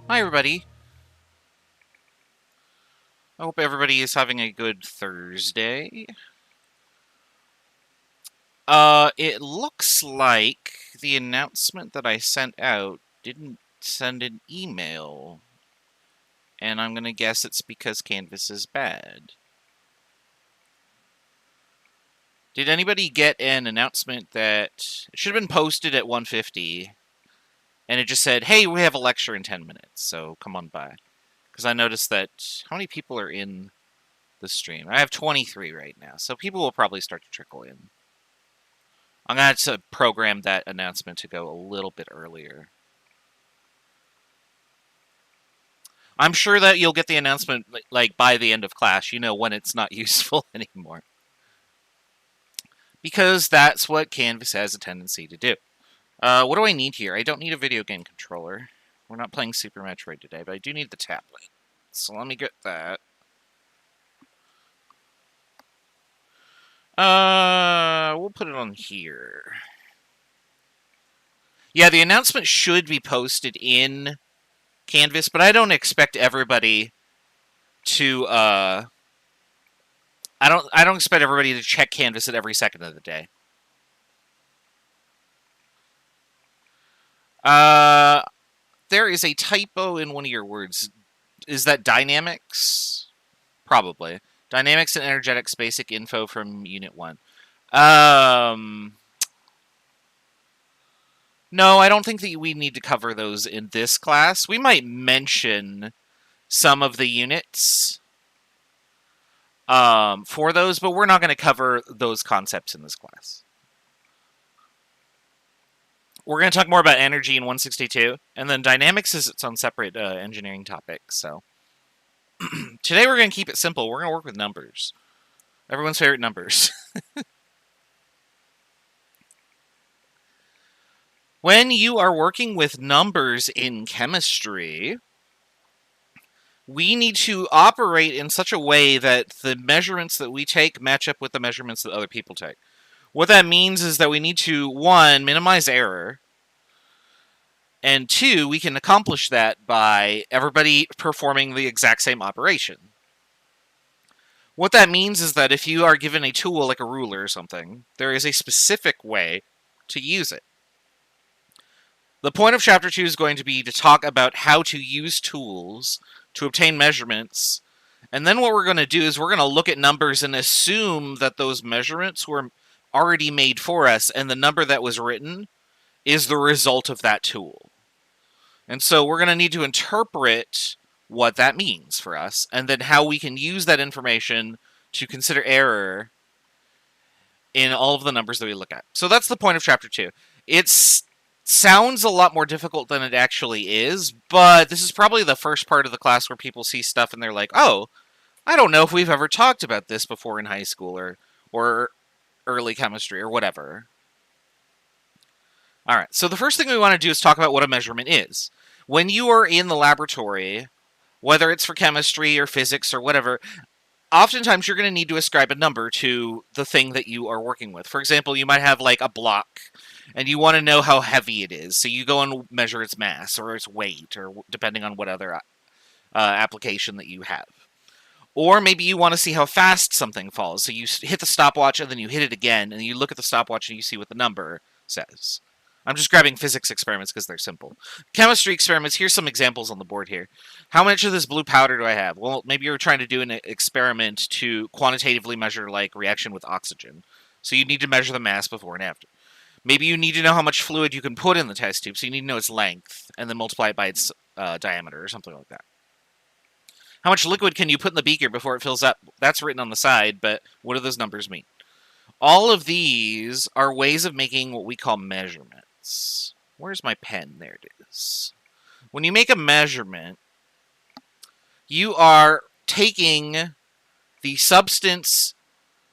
Hi, everybody. I hope everybody is having a good Thursday. It looks like the announcement that I sent out didn't send an email, and I'm gonna guess it's because Canvas is bad. Did anybody get an announcement that it should have been posted at 1:50, and it just said, "Hey, we have a lecture in 10 minutes, so come on by." Because I noticed that how many people are in the stream? I have 23 right now, so people will probably start to trickle in. I'm going to have to program that announcement to go a little bit earlier. I'm sure that you'll get the announcement like by the end of class, when it's not useful anymore. Because that's what Canvas has a tendency to do. What do I need here? I don't need a video game controller. We're not playing Super Metroid today, but I do need the tablet. So let me get that. We'll put it on here. Yeah, the announcement should be posted in Canvas, but I don't expect everybody to I don't expect everybody to check Canvas at every second of the day. There is a typo in one of your words. Is that dynamics? Probably. Dynamics and energetics basic info from Unit 1. No, I don't think that we need to cover those in this class. We might mention some of the units for those, but we're not going to cover those concepts in this class. We're going to talk more about energy in 162, and then dynamics is its own separate engineering topic. So today we're going to keep it simple. We're going to work with numbers. Everyone's favorite numbers. When you are working with numbers in chemistry, we need to operate in such a way that the measurements that we take match up with the measurements that other people take. What that means is that we need to, one, minimize error, and two, we can accomplish that by everybody performing the exact same operation. What that means is that if you are given a tool like a ruler or something, there is a specific way to use it. The point of Chapter 2 is going to be to talk about how to use tools to obtain measurements, and then what we're going to do is we're going to look at numbers and assume that those measurements were already made for us, and the number that was written is the result of that tool. And so we're going to need to interpret what that means for us, and then how we can use that information to consider error in all of the numbers that we look at. So that's the point of Chapter 2. It sounds a lot more difficult than it actually is, but this is probably the first part of the class where people see stuff and they're like, oh, I don't know if we've ever talked about this before in high school or early chemistry or whatever. All right, so the first thing we want to do is talk about what a measurement is. When you are in the laboratory, whether it's for chemistry or physics or whatever, oftentimes you're going to need to ascribe a number to the thing that you are working with. For example, you might have like a block, and you want to know how heavy it is, so you go and measure its mass or its weight, or depending on what other application that you have. Or maybe you want to see how fast something falls, so you hit the stopwatch and then you hit it again, and you look at the stopwatch and you see what the number says. I'm just grabbing physics experiments because they're simple. Chemistry experiments, here's some examples on the board here. How much of this blue powder do I have? Well, maybe you're trying to do an experiment to quantitatively measure like reaction with oxygen. So you need to measure the mass before and after. Maybe you need to know how much fluid you can put in the test tube, so you need to know its length, and then multiply it by its diameter or something like that. How much liquid can you put in the beaker before it fills up? That's written on the side, but what do those numbers mean? All of these are ways of making what we call measurements. Where's my pen? There it is. When you make a measurement, you are taking the substance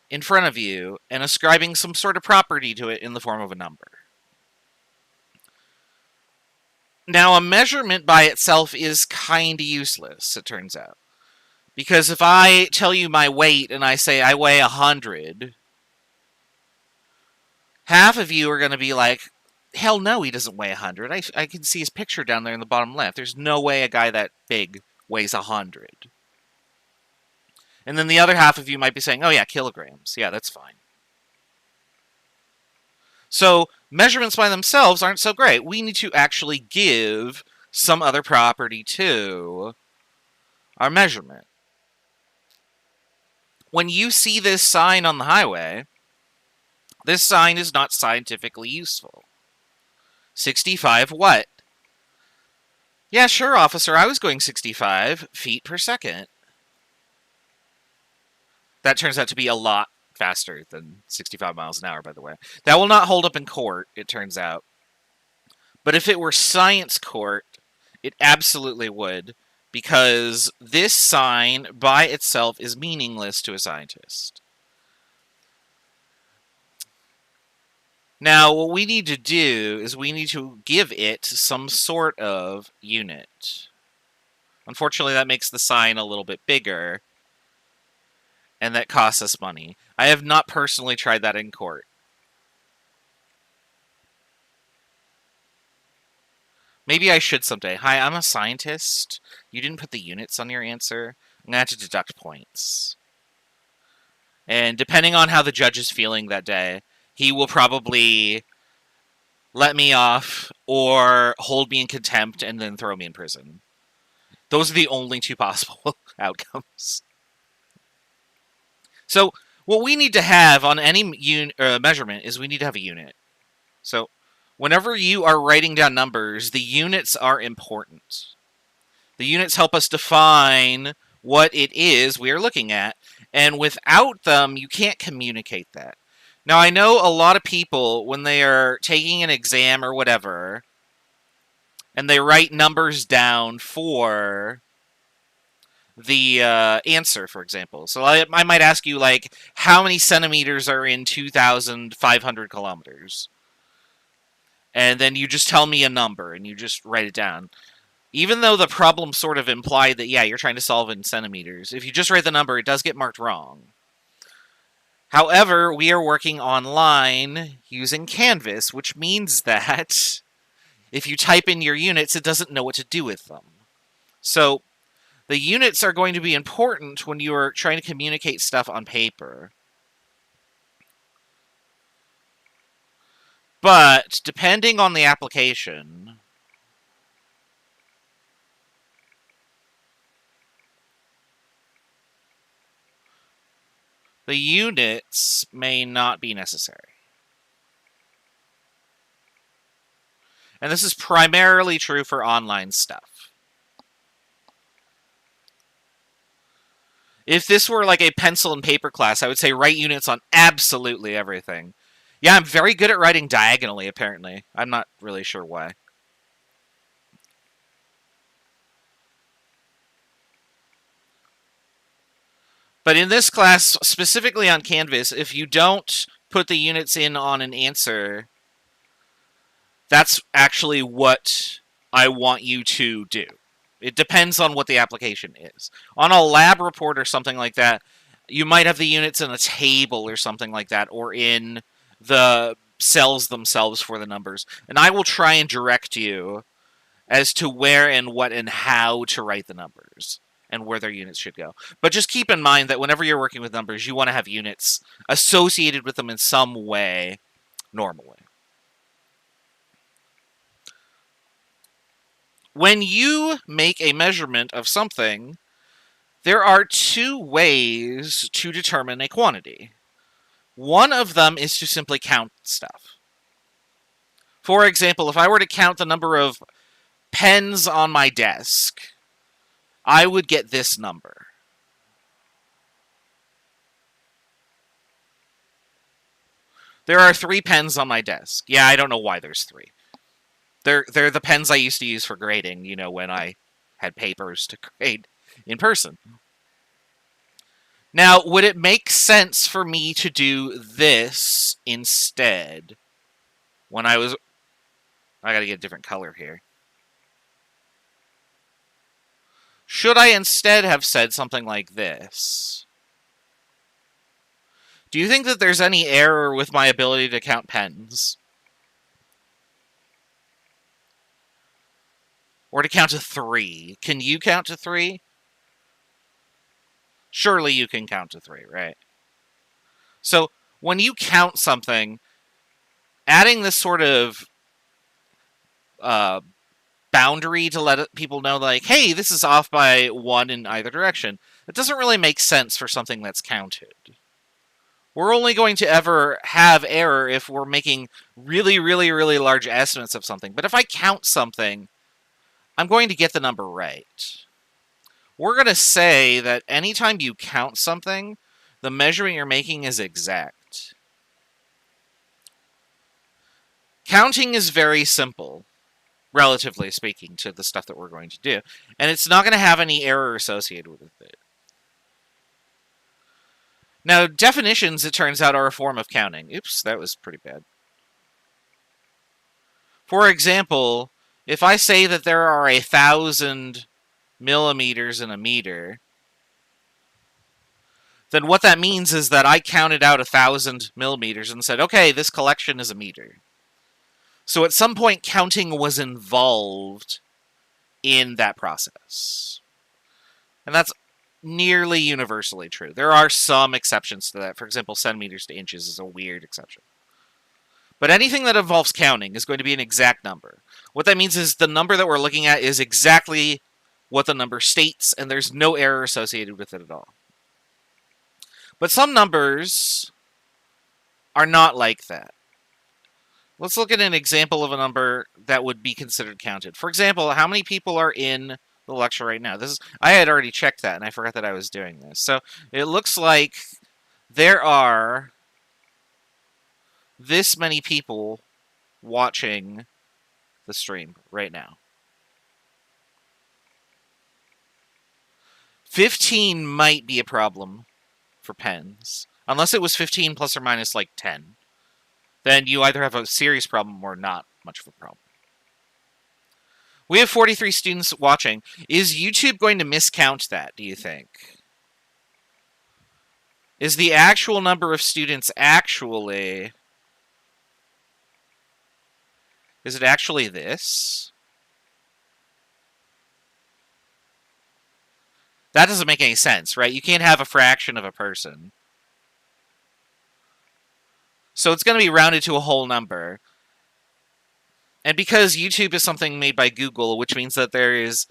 in front of you and ascribing some sort of property to it in the form of a number. Now, a measurement by itself is kind of useless, it turns out. Because if I tell you my weight and I say I weigh 100, half of you are going to be like, hell no, he doesn't weigh 100. I can see his picture down there in the bottom left. There's no way a guy that big weighs 100. And then the other half of you might be saying, oh yeah, kilograms. Yeah, that's fine. So measurements by themselves aren't so great. We need to actually give some other property to our measurement. When you see this sign on the highway, this sign is not scientifically useful. 65 what? Yeah, sure, officer, I was going 65 feet per second. That turns out to be a lot faster than 65 miles an hour, by the way. That will not hold up in court, it turns out. But if it were science court, it absolutely would, because this sign by itself is meaningless to a scientist. Now, what we need to do is we need to give it some sort of unit. Unfortunately, that makes the sign a little bit bigger, and that costs us money. I have not personally tried that in court. Maybe I should someday. Hi, I'm a scientist. You didn't put the units on your answer. I'm going to have to deduct points. And depending on how the judge is feeling that day, he will probably let me off or hold me in contempt and then throw me in prison. Those are the only two possible outcomes. So what we need to have on any measurement is we need to have a unit. So whenever you are writing down numbers, the units are important. The units help us define what it is we are looking at, and without them, you can't communicate that. Now, I know a lot of people, when they are taking an exam or whatever, and they write numbers down for the answer, for example. So I might ask you, like, how many centimeters are in 2,500 kilometers? And then you just tell me a number, and you just write it down. Even though the problem sort of implied that, yeah, you're trying to solve in centimeters, if you just write the number, it does get marked wrong. However, we are working online using Canvas, which means that if you type in your units, it doesn't know what to do with them. So the units are going to be important when you are trying to communicate stuff on paper. But depending on the application, the units may not be necessary. And this is primarily true for online stuff. If this were like a pencil and paper class, I would say write units on absolutely everything. Yeah, I'm very good at writing diagonally, apparently. I'm not really sure why. But in this class, specifically on Canvas, if you don't put the units in on an answer, that's actually what I want you to do. It depends on what the application is. On a lab report or something like that, you might have the units in a table or something like that, or in the cells themselves for the numbers. And I will try and direct you as to where and what and how to write the numbers and where their units should go. But just keep in mind that whenever you're working with numbers, you want to have units associated with them in some way normally. When you make a measurement of something, there are two ways to determine a quantity. One of them is to simply count stuff. For example, if I were to count the number of pens on my desk, I would get this number. There are 3 pens on my desk. Yeah, I don't know why there's 3. They're the pens I used to use for grading, you know, when I had papers to grade in person. Now, would it make sense for me to do this instead when I was... I gotta get a different color here. Should I instead have said something like this? Do you think that there's any error with my ability to count pens? Or to count to 3. Can you count to 3? Surely you can count to 3, right? So when you count something, adding this sort of boundary to let people know, like, hey, this is off by 1 in either direction, it doesn't really make sense for something that's counted. We're only going to ever have error if we're making really, really, really large estimates of something. But if I count something, I'm going to get the number right. We're going to say that anytime you count something, the measurement you're making is exact. Counting is very simple, relatively speaking, to the stuff that we're going to do. And it's not going to have any error associated with it. Now, definitions, it turns out, are a form of counting. Oops, that was pretty bad. For example, if I say that there are 1,000 millimeters in a meter, then what that means is that I counted out 1,000 millimeters and said, okay, this collection is a meter. So at some point, counting was involved in that process. And that's nearly universally true. There are some exceptions to that. For example, centimeters to inches is a weird exception. But anything that involves counting is going to be an exact number. What that means is the number that we're looking at is exactly what the number states, and there's no error associated with it at all. But some numbers are not like that. Let's look at an example of a number that would be considered counted. For example, how many people are in the lecture right now? I had already checked that, and I forgot that I was doing this. So it looks like there are this many people watching the stream right now. 15 might be a problem for pens. Unless it was 15 plus or minus like 10. Then you either have a serious problem or not much of a problem. We have 43 students watching. Is YouTube going to miscount that, do you think? Is the actual number of students actually... Is it actually this? That doesn't make any sense, right? You can't have a fraction of a person. So it's going to be rounded to a whole number. And because YouTube is something made by Google, which means that there is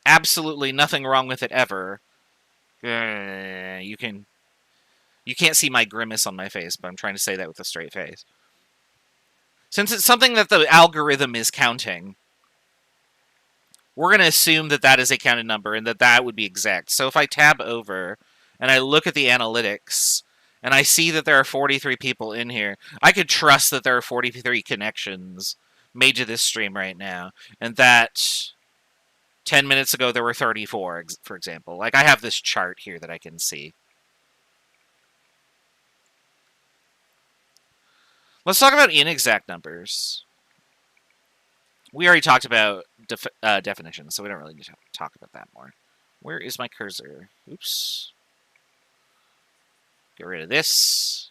absolutely nothing wrong with it ever, you can't see my grimace on my face, but I'm trying to say that with a straight face. Since it's something that the algorithm is counting, we're going to assume that that is a counted number and that that would be exact. So if I tab over and I look at the analytics and I see that there are 43 people in here, I could trust that there are 43 connections made to this stream right now, and that 10 minutes ago there were 34, for example. Like, I have this chart here that I can see. Let's talk about inexact numbers. We already talked about definitions, so we don't really need to talk about that more. Where is my cursor? Oops. Get rid of this.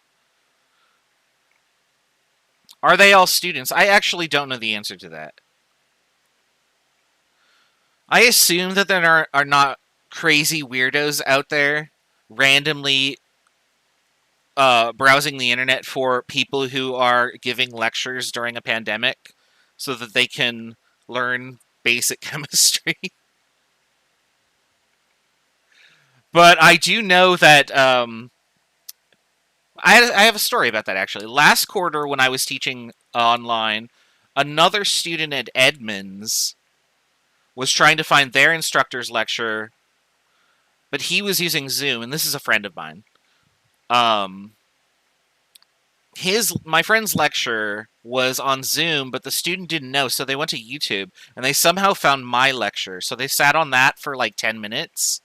Are they all students? I actually don't know the answer to that. I assume that there are not crazy weirdos out there randomly browsing the internet for people who are giving lectures during a pandemic so that they can learn basic chemistry. But I do know that I have a story about that, actually. Last quarter, when I was teaching online, another student at Edmonds was trying to find their instructor's lecture, but he was using Zoom, and this is a friend of mine. My friend's lecture was on Zoom, but the student didn't know, so they went to YouTube, and they somehow found my lecture. So they sat on that for like 10 minutes,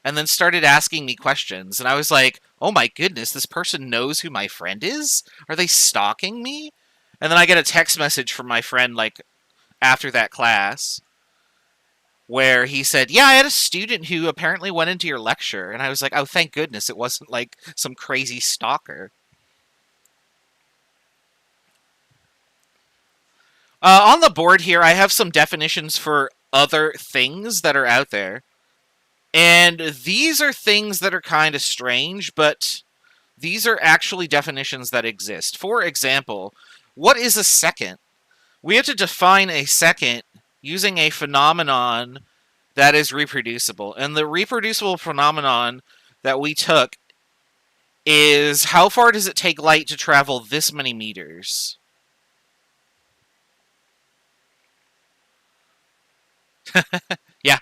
and then started asking me questions. And I was like, oh my goodness, this person knows who my friend is? Are they stalking me? And then I get a text message from my friend, like, after that class, where he said, yeah, I had a student who apparently went into your lecture. And I was like, oh, thank goodness it wasn't like some crazy stalker. On the board here, I have some definitions for other things that are out there. And these are things that are kind of strange, but these are actually definitions that exist. For example, what is a second? We have to define a second using a phenomenon that is reproducible. And the reproducible phenomenon that we took is how far does it take light to travel this many meters? Yeah.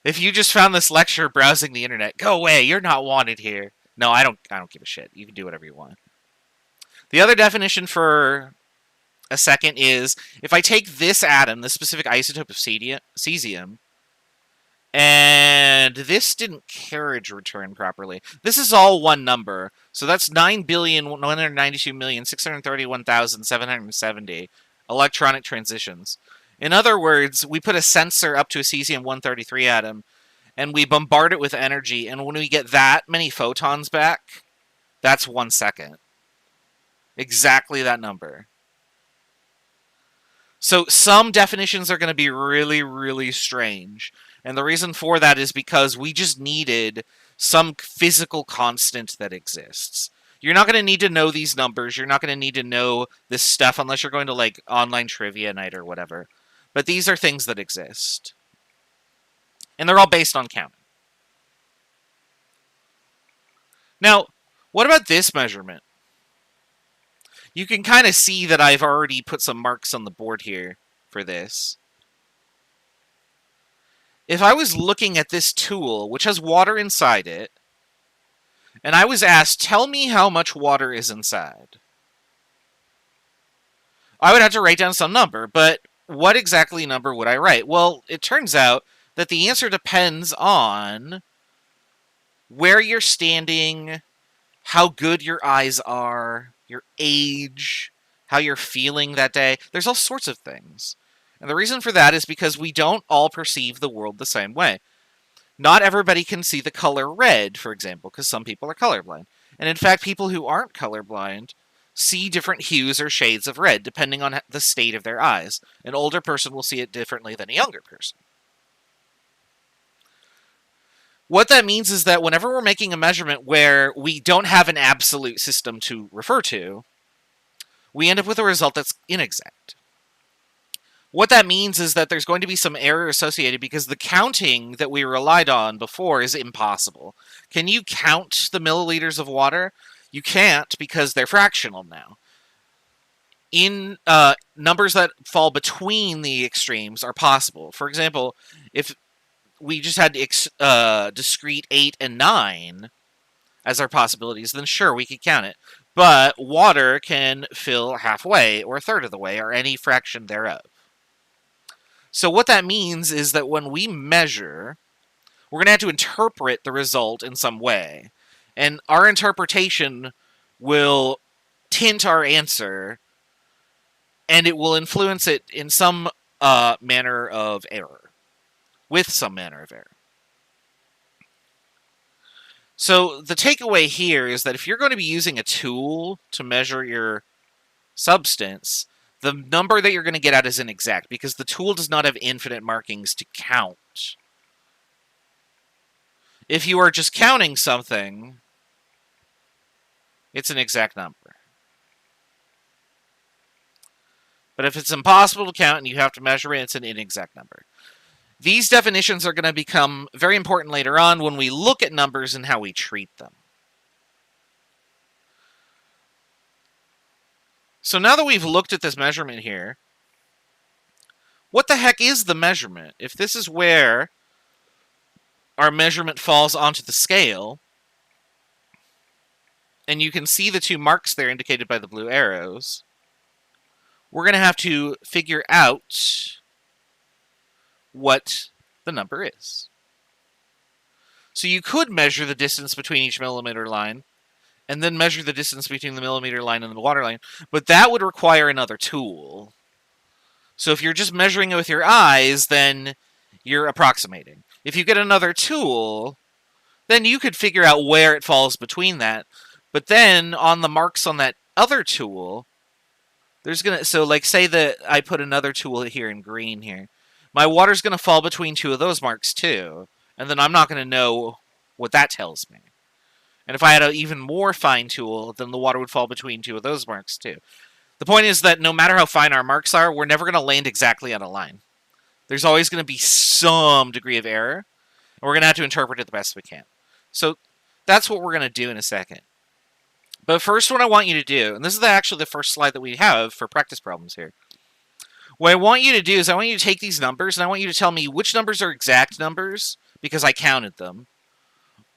If you just found this lecture browsing the internet, go away. You're not wanted here. No, I don't give a shit. You can do whatever you want. The other definition for a second is if I take this atom, this specific isotope of cesium, and this didn't carriage return properly. This is all one number. So that's 9,192,631,770 electronic transitions. In other words, we put a sensor up to a cesium-133 atom, and we bombard it with energy, and when we get that many photons back, that's 1 second. Exactly that number. So some definitions are going to be really, really strange. And the reason for that is because we just needed some physical constant that exists. You're not going to need to know these numbers. You're not going to need to know this stuff unless you're going to like online trivia night or whatever. But these are things that exist. And they're all based on counting. Now, what about this measurement? You can kind of see that I've already put some marks on the board here for this. If I was looking at this tool, which has water inside it, and I was asked, tell me how much water is inside, I would have to write down some number, but what exactly number would I write? Well, it turns out that the answer depends on where you're standing, how good your eyes are, your age, how you're feeling that day. There's all sorts of things. And the reason for that is because we don't all perceive the world the same way. Not everybody can see the color red, for example, because some people are colorblind. And in fact, people who aren't colorblind see different hues or shades of red, depending on the state of their eyes. An older person will see it differently than a younger person. What that means is that whenever we're making a measurement where we don't have an absolute system to refer to, we end up with a result that's inexact. What that means is that there's going to be some error associated because the counting that we relied on before is impossible. Can you count the milliliters of water? You can't because they're fractional now. In numbers that fall between the extremes are possible. For example, if we just had discrete 8 and 9 as our possibilities, then sure, we could count it. But water can fill halfway or a third of the way or any fraction thereof. So what that means is that when we measure, we're going to have to interpret the result in some way. And our interpretation will tint our answer, and it will influence it in some manner of error. With some manner of error. So the takeaway here is that if you're going to be using a tool to measure your substance, the number that you're going to get out is inexact because the tool does not have infinite markings to count. If you are just counting something, it's an exact number. But if it's impossible to count and you have to measure it, it's an inexact number. These definitions are going to become very important later on when we look at numbers and how we treat them. So now that we've looked at this measurement here, what the heck is the measurement? If this is where our measurement falls onto the scale, and you can see the two marks there indicated by the blue arrows, we're going to have to figure out what the number is. So you could measure the distance between each millimeter line, and then measure the distance between the millimeter line and the water line, but that would require another tool. So if you're just measuring it with your eyes, then you're approximating. If you get another tool, then you could figure out where it falls between that. But then on the marks on that other tool, there's gonna, so like say that I put another tool here in green here. my water's going to fall between two of those marks too. And then I'm not going to know what that tells me. And if I had an even more fine tool, then the water would fall between two of those marks too. The point is that no matter how fine our marks are, we're never going to land exactly on a line. There's always going to be some degree of error, and we're going to have to interpret it the best we can. So that's what we're going to do in a second. But first, what I want you to do, and this is actually the first slide that we have for practice problems here. What I want you to do is I want you to take these numbers, and I want you to tell me which numbers are exact numbers, because I counted them,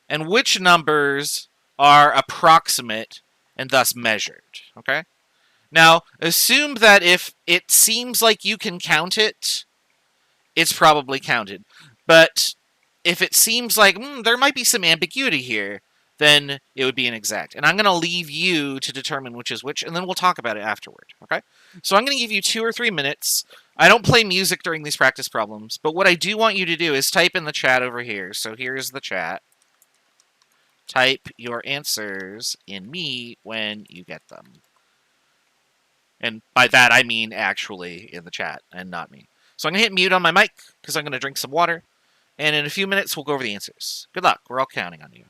and which numbers are approximate and thus measured, okay? Now, assume that if it seems like you can count it, it's probably counted. But if it seems like there might be some ambiguity here, then it would be inexact. And I'm going to leave you to determine which is which, and then we'll talk about it afterward, okay? So I'm going to give you 2 or 3 minutes. I don't play music during these practice problems, but what I do want you to do is type in the chat over here. So here's the chat. Type your answers in me when you get them. And by that, I mean actually in the chat and not me. So I'm going to hit mute on my mic because I'm going to drink some water. And in a few minutes, we'll go over the answers. Good luck. We're all counting on you.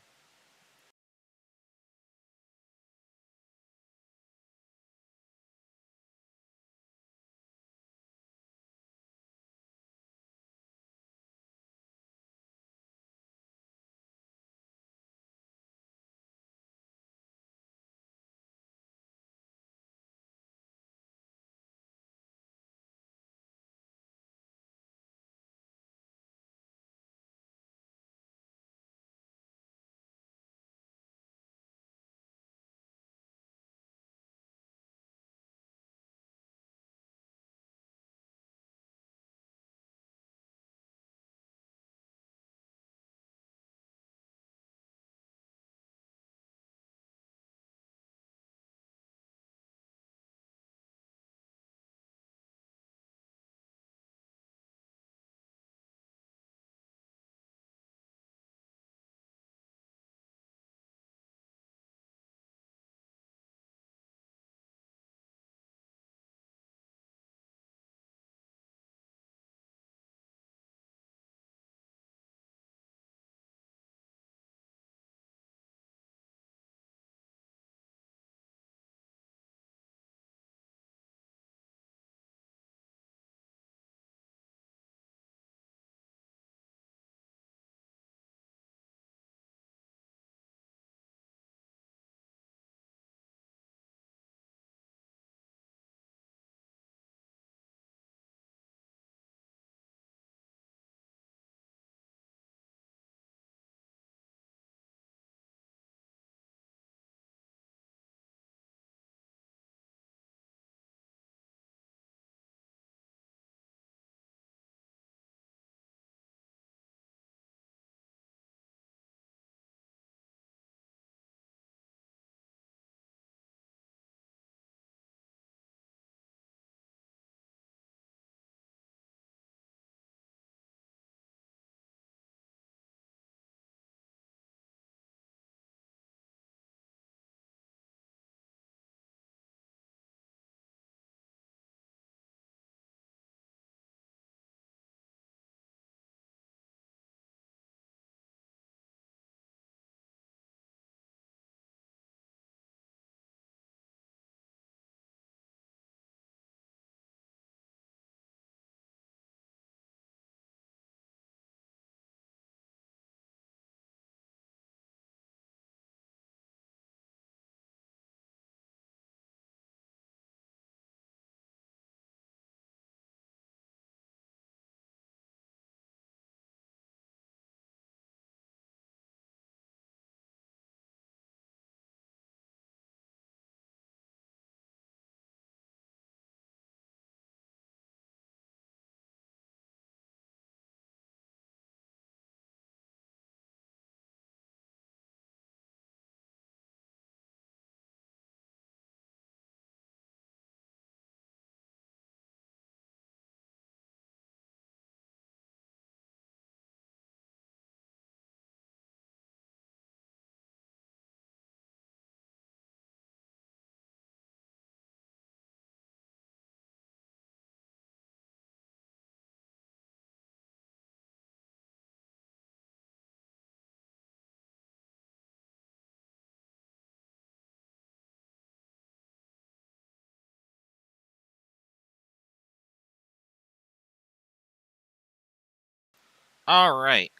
All right.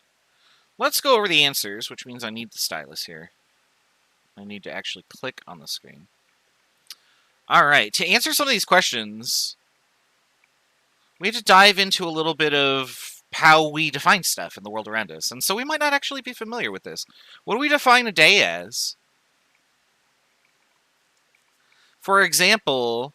Let's go over the answers, which means I need the stylus here. I need to actually click on the screen. All right. To answer some of these questions, we have to dive into a little bit of how we define stuff in the world around us. And so we might not actually be familiar with this. What do we define a day as? For example,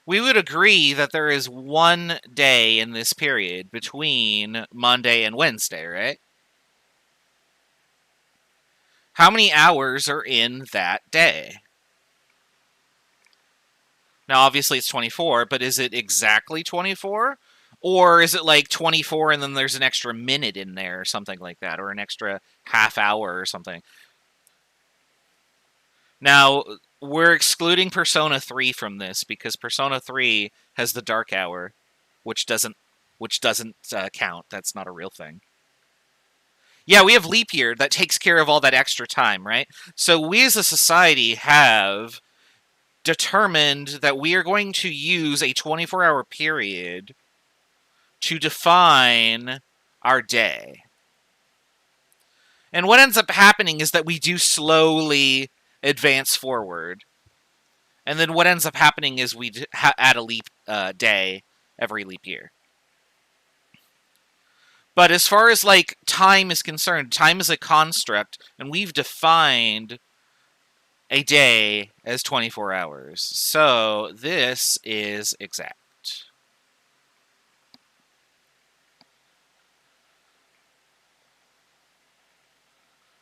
we would agree that there is one day in this period between Monday and Wednesday, right? How many hours are in that day? Now, obviously, it's 24, but is it exactly 24? Or is it like 24 and then there's an extra minute in there or something like that, or an extra half hour or something? Now, we're excluding Persona 3 from this because Persona 3 has the dark hour, which doesn't count. That's not a real thing. Yeah, we have leap year that takes care of all that extra time, right? So we as a society have determined that we are going to use a 24-hour period to define our day. And what ends up happening is that we do slowly advance forward. And then what ends up happening is we add a leap day every leap year. But as far as like time is concerned, time is a construct, and we've defined a day as 24 hours. So this is exact.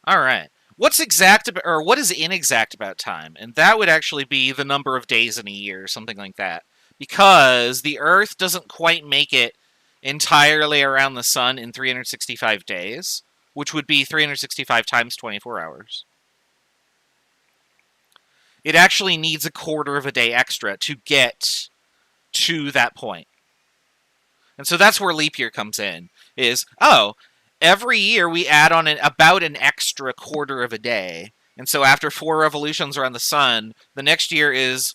All right. What's exact about, or what is inexact about time? And that would actually be the number of days in a year, something like that. Because the Earth doesn't quite make it entirely around the sun in 365 days, which would be 365 times 24 hours. It actually needs a quarter of a day extra to get to that point. And so that's where leap year comes in, is, every year we add on about an extra quarter of a day. And so after 4 revolutions around the sun, the next year is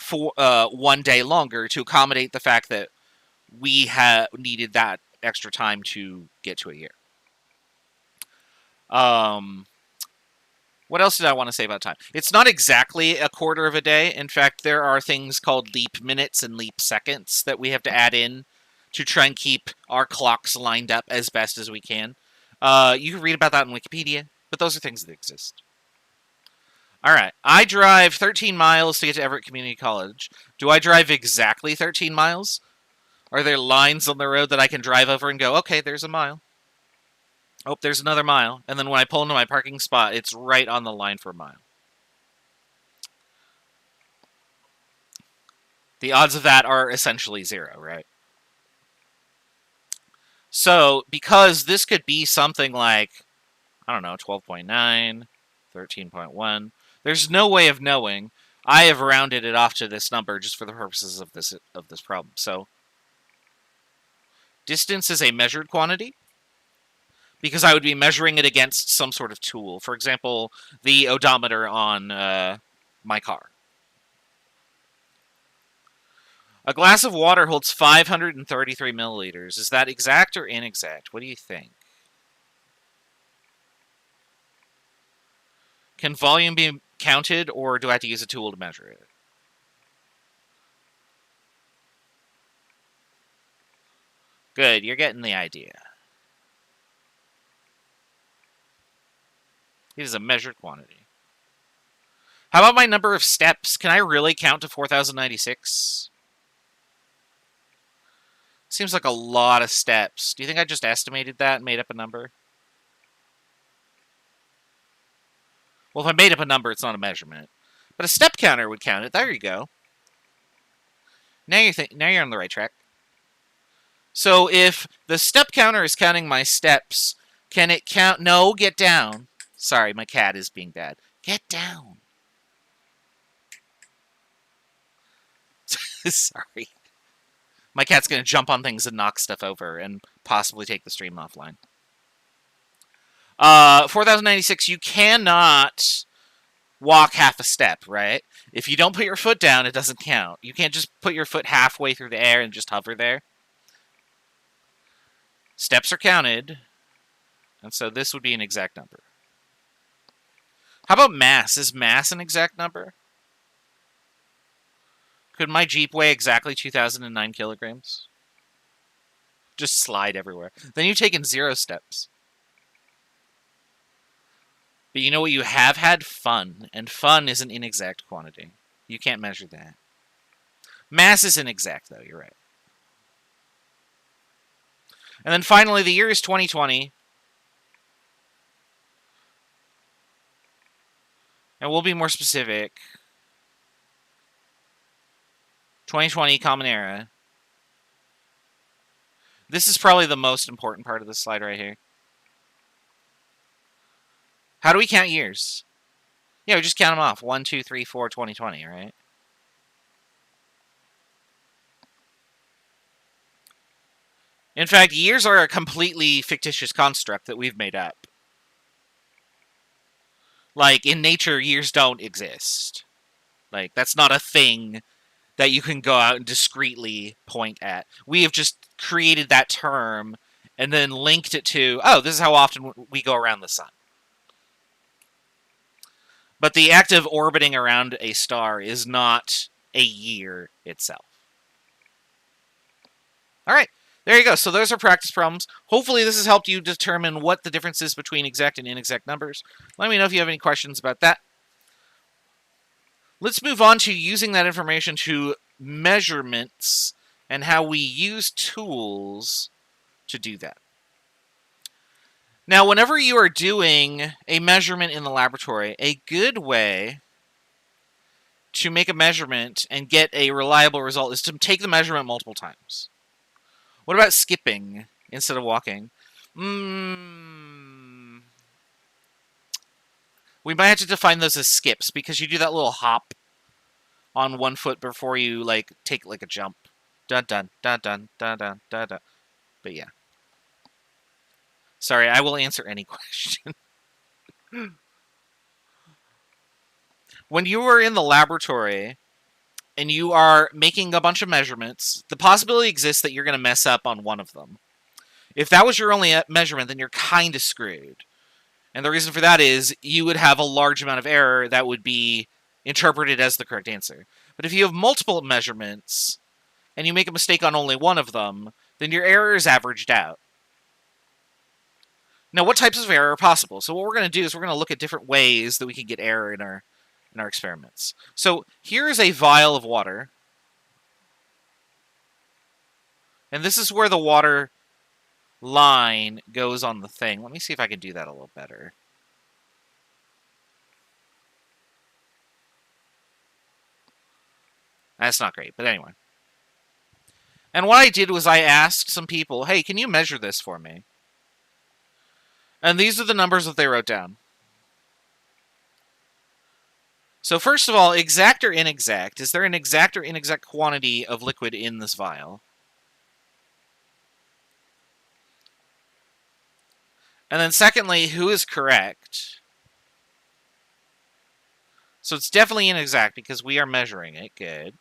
1 day longer to accommodate the fact that we needed that extra time to get to a year. What else did I want to say about time? It's not exactly a quarter of a day. In fact, there are things called leap minutes and leap seconds that we have to add in to try and keep our clocks lined up as best as we can. You can read about that in Wikipedia, but those are things that exist. All right. I drive 13 miles to get to Everett Community College. Do I drive exactly 13 miles? Are there lines on the road that I can drive over and go, okay, there's a mile. Oh, there's another mile. And then when I pull into my parking spot, it's right on the line for a mile. The odds of that are essentially 0, right? So, because this could be something like, I don't know, 12.9, 13.1, there's no way of knowing. I have rounded it off to this number just for the purposes of this problem. So, distance is a measured quantity because I would be measuring it against some sort of tool. For example, the odometer on my car. A glass of water holds 533 milliliters. Is that exact or inexact? What do you think? Can volume be counted, or do I have to use a tool to measure it? Good, you're getting the idea. It is a measured quantity. How about my number of steps? Can I really count to 4,096? Seems like a lot of steps. Do you think I just estimated that and made up a number? Well, if I made up a number, it's not a measurement. But a step counter would count it. There you go. Now you're on the right track. So if the step counter is counting my steps, can it count? No, get down. Sorry, my cat is being bad. Get down. Sorry. My cat's going to jump on things and knock stuff over and possibly take the stream offline. 4,096, you cannot walk half a step, right? If you don't put your foot down, it doesn't count. You can't just put your foot halfway through the air and just hover there. Steps are counted, and so this would be an exact number. How about mass? Is mass an exact number? Could my Jeep weigh exactly 2,009 kilograms? Just slide everywhere. Then you've taken 0 steps. But you know what? You have had fun, and fun is an inexact quantity. You can't measure that. Mass is inexact, though. You're right. And then finally, the year is 2020. And we'll be more specific. 2020 Common Era. This is probably the most important part of this slide right here. How do we count years? Yeah, we just count them off. 1, 2, 3, 4, 2020, right? In fact, years are a completely fictitious construct that we've made up. Like, in nature, years don't exist. Like, that's not a thing that you can go out and discreetly point at. We have just created that term and then linked it to, oh, this is how often we go around the sun. But the act of orbiting around a star is not a year itself. All right, there you go. So those are practice problems. Hopefully this has helped you determine what the difference is between exact and inexact numbers. Let me know if you have any questions about that. Let's move on to using that information to measurements and how we use tools to do that. Now, whenever you are doing a measurement in the laboratory, a good way to make a measurement and get a reliable result is to take the measurement multiple times. What about skipping instead of walking? We might have to define those as skips because you do that little hop on one foot before you like take like a jump. Dun dun dun dun dun dun dun dun. But yeah. Sorry, I will answer any question. When you are in the laboratory and you are making a bunch of measurements, the possibility exists that you're going to mess up on one of them. If that was your only measurement, then you're kind of screwed. And the reason for that is you would have a large amount of error that would be interpreted as the correct answer. But if you have multiple measurements and you make a mistake on only one of them, then your error is averaged out. Now, what types of error are possible? So what we're going to do is we're going to look at different ways that we can get error in our experiments. So here is a vial of water. And this is where the water line goes on the thing. Let me see if I can do that a little better. That's not great, but anyway. And what I did was I asked some people, hey, can you measure this for me? And these are the numbers that they wrote down. So first of all, exact or inexact? Is there an exact or inexact quantity of liquid in this vial? And then secondly, who is correct? So it's definitely inexact because we are measuring it. Good.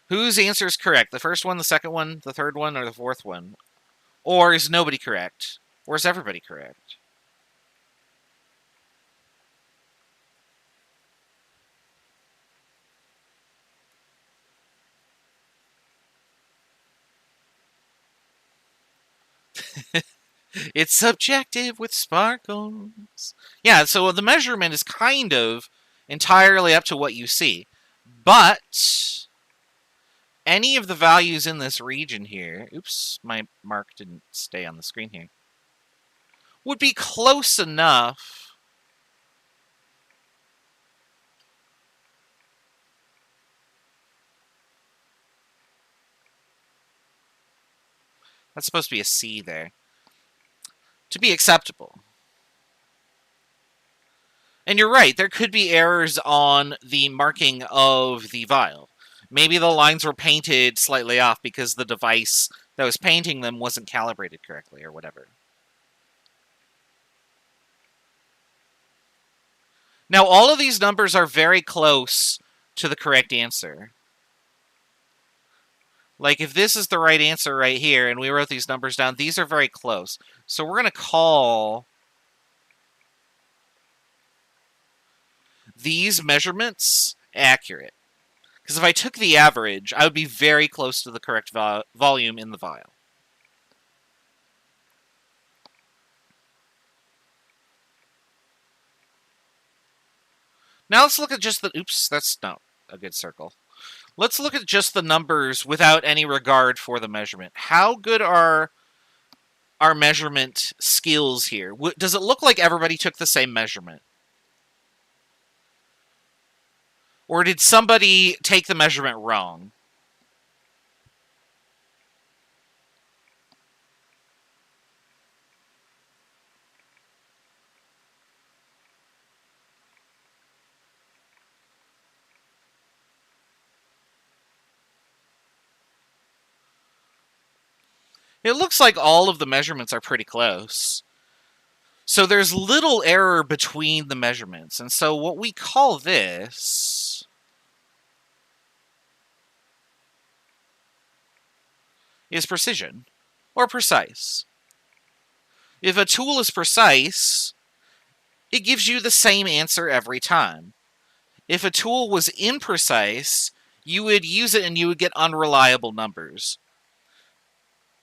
Whose answer is correct? The first one, the second one, the third one, or the fourth one? Or is nobody correct? Or is everybody correct? It's subjective with sparkles. Yeah, so the measurement is kind of entirely up to what you see. But any of the values in this region here, oops, my mark didn't stay on the screen here, would be close enough that's supposed to be a C there, to be acceptable. And you're right, there could be errors on the marking of the vial. Maybe the lines were painted slightly off because the device that was painting them wasn't calibrated correctly or whatever. Now, all of these numbers are very close to the correct answer. Like, if this is the right answer right here, and we wrote these numbers down, these are very close. So we're going to call these measurements accurate. Because if I took the average, I would be very close to the correct volume in the vial. Now let's look at just the... Oops, that's not a good circle. Let's look at just the numbers without any regard for the measurement. How good are our measurement skills here? Does it look like everybody took the same measurement? Or did somebody take the measurement wrong? It looks like all of the measurements are pretty close. So there's little error between the measurements. And so what we call this is precision, or precise. If a tool is precise, it gives you the same answer every time. If a tool was imprecise, you would use it and you would get unreliable numbers.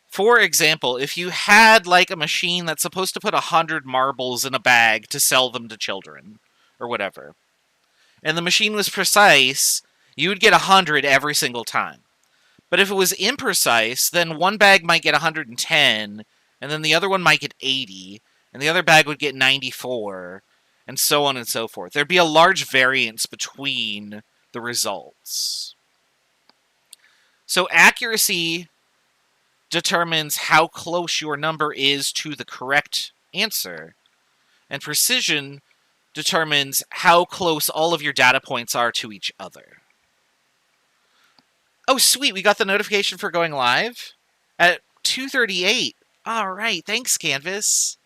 For example, if you had like a machine that's supposed to put 100 marbles in a bag to sell them to children, or whatever, and the machine was precise, you would get 100 every single time. But if it was imprecise, then one bag might get 110, and then the other one might get 80, and the other bag would get 94, and so on and so forth. There'd be a large variance between the results. So accuracy determines how close your number is to the correct answer, and precision determines how close all of your data points are to each other. Oh, sweet, we got the notification for going live at 2:38. All right, thanks, Canvas.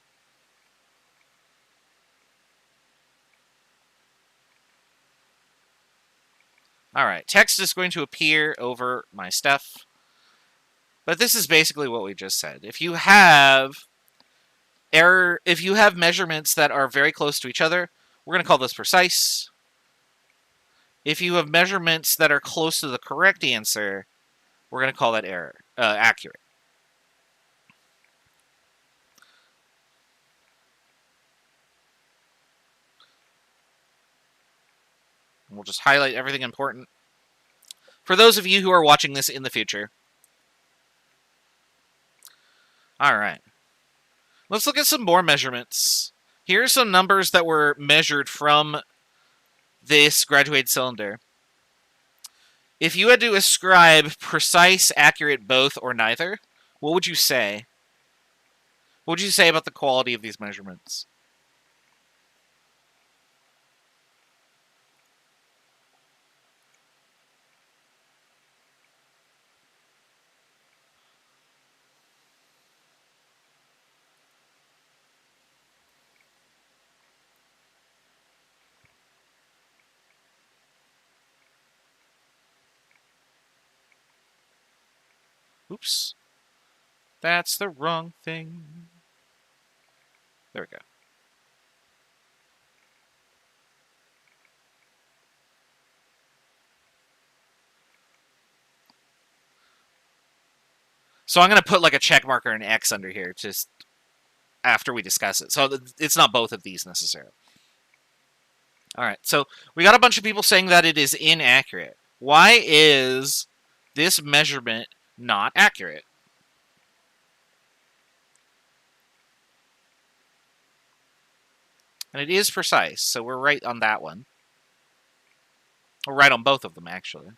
All right, text is going to appear over my stuff. But this is basically what we just said. If you have measurements that are very close to each other, we're going to call this precise. If you have measurements that are close to the correct answer, we're going to call that accurate. And we'll just highlight everything important for those of you who are watching this in the future. All right. Let's look at some more measurements. Here are some numbers that were measured from this graduated cylinder. If you had to ascribe precise, accurate, both, or neither, what would you say? What would you say about the quality of these measurements? Oops. That's the wrong thing. There we go. So I'm going to put like a check marker and X under here just after we discuss it. So it's not both of these necessarily. All right, so we got a bunch of people saying that it is inaccurate. Why is this measurement not accurate? And it is precise, so we're right on that one. We're right on both of them, actually.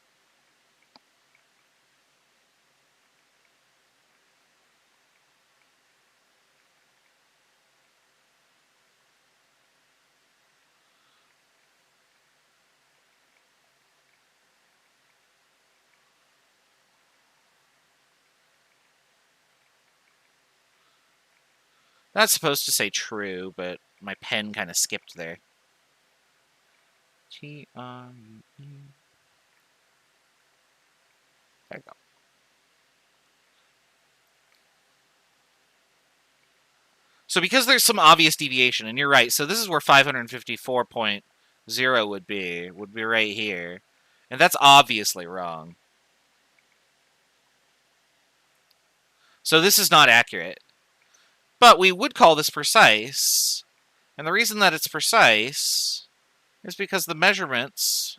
That's supposed to say true, but my pen kind of skipped there. T-R-U-E. There you go. So because there's some obvious deviation, and you're right, so this is where 554.0 would be right here. And that's obviously wrong. So this is not accurate. But we would call this precise. And the reason that it's precise is because the measurements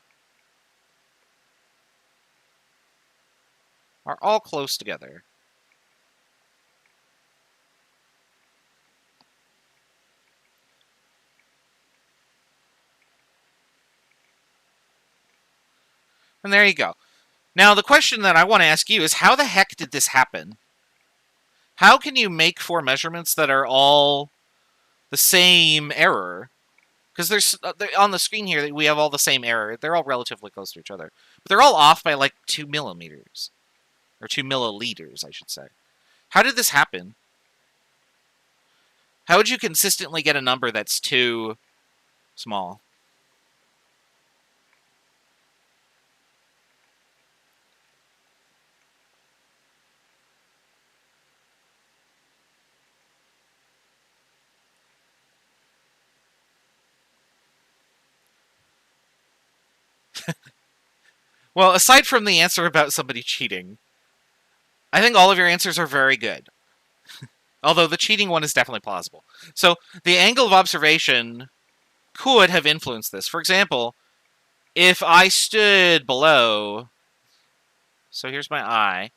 are all close together. And there you go. Now, the question that I want to ask you is, how the heck did this happen? How can you make 4 measurements that are all the same error? Because there's on the screen here, we have all the same error. They're all relatively close to each other. But they're all off by like 2 millimeters. Or 2 milliliters, I should say. How did this happen? How would you consistently get a number that's too small? Well, aside from the answer about somebody cheating, I think all of your answers are very good. Although the cheating one is definitely plausible. So the angle of observation could have influenced this. For example, if I stood below, so here's my eye,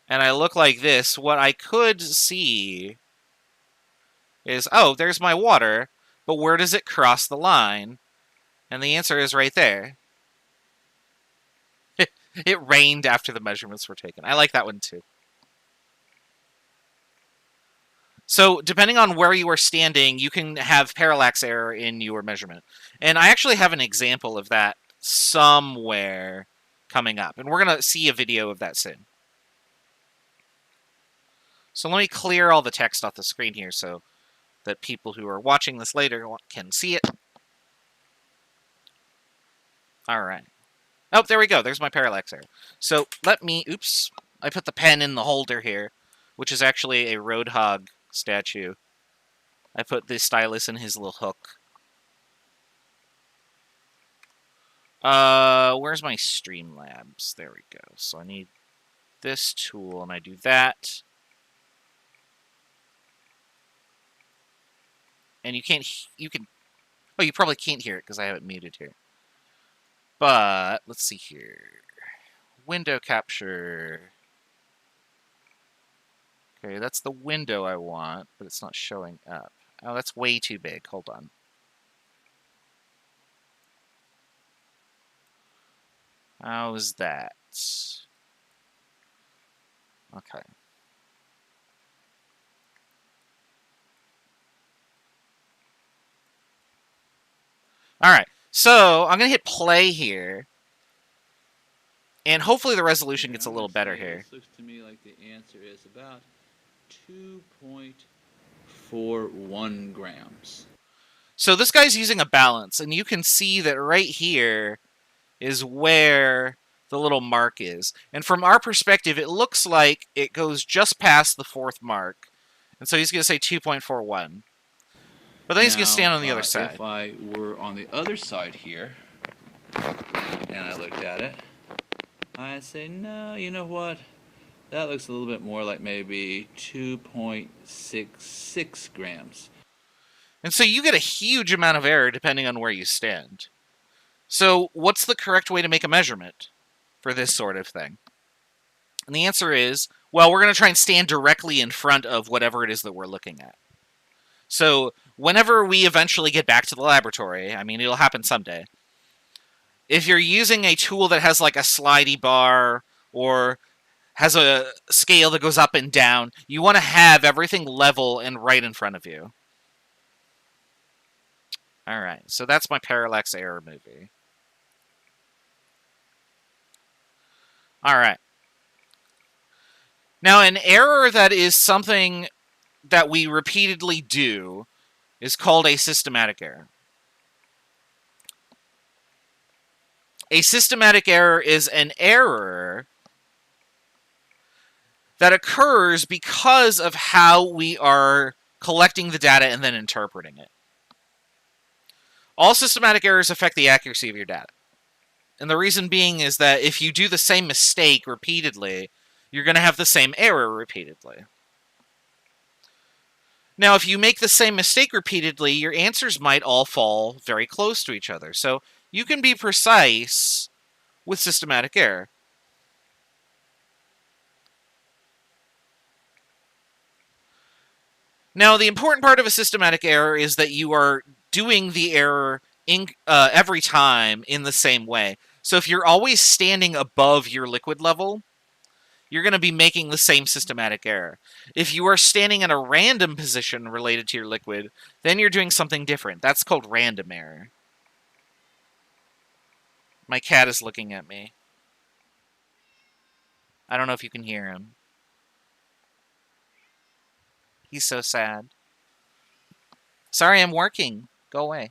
and I look like this, what I could see is, oh, there's my water, but where does it cross the line? And the answer is right there. It rained after the measurements were taken. I like that one too. So depending on where you are standing, you can have parallax error in your measurement. And I actually have an example of that somewhere coming up. And we're going to see a video of that soon. So let me clear all the text off the screen here so that people who are watching this later can see it. All right. Oh, there we go. There's my parallax error. So let me, oops, I put the pen in the holder here, which is actually a Roadhog statue. I put the stylus in his little hook. Where's my Streamlabs? There we go. So I need this tool, and I do that. And you can, oh, you probably can't hear it because I have it muted here. But, let's see here. Window capture. Okay, that's the window I want, but it's not showing up. Oh, that's way too big. Hold on. How's that? Okay. Alright, so I'm going to hit play here. And hopefully the resolution gets a little better here. This looks to me like the answer is about 2.41 grams. So this guy's using a balance, and you can see that right here is where the little mark is. And from our perspective, it looks like it goes just past the 4th mark. And so he's going to say 2.41. But then he's going to stand on the other side. If I were on the other side here, and I looked at it, I'd say, no, you know what? That looks a little bit more like maybe 2.66 grams. And so you get a huge amount of error depending on where you stand. So what's the correct way to make a measurement for this sort of thing? And the answer is, well, we're going to try and stand directly in front of whatever it is that we're looking at. So whenever we eventually get back to the laboratory, I mean, it'll happen someday, if you're using a tool that has like a slidey bar or has a scale that goes up and down, you want to have everything level and right in front of you. All right, so that's my parallax error movie. All right. Now, an error that is something that we repeatedly do is called a systematic error. A systematic error is an error that occurs because of how we are collecting the data and then interpreting it. All systematic errors affect the accuracy of your data. And the reason being is that if you do the same mistake repeatedly, you're going to have the same error repeatedly. Now, if you make the same mistake repeatedly, your answers might all fall very close to each other. So you can be precise with systematic error. Now, the important part of a systematic error is that you are doing the error every time in the same way. So if you're always standing above your liquid level, you're going to be making the same systematic error. If you are standing in a random position related to your liquid, then you're doing something different. That's called random error. My cat is looking at me. I don't know if you can hear him. He's so sad. Sorry, I'm working. Go away.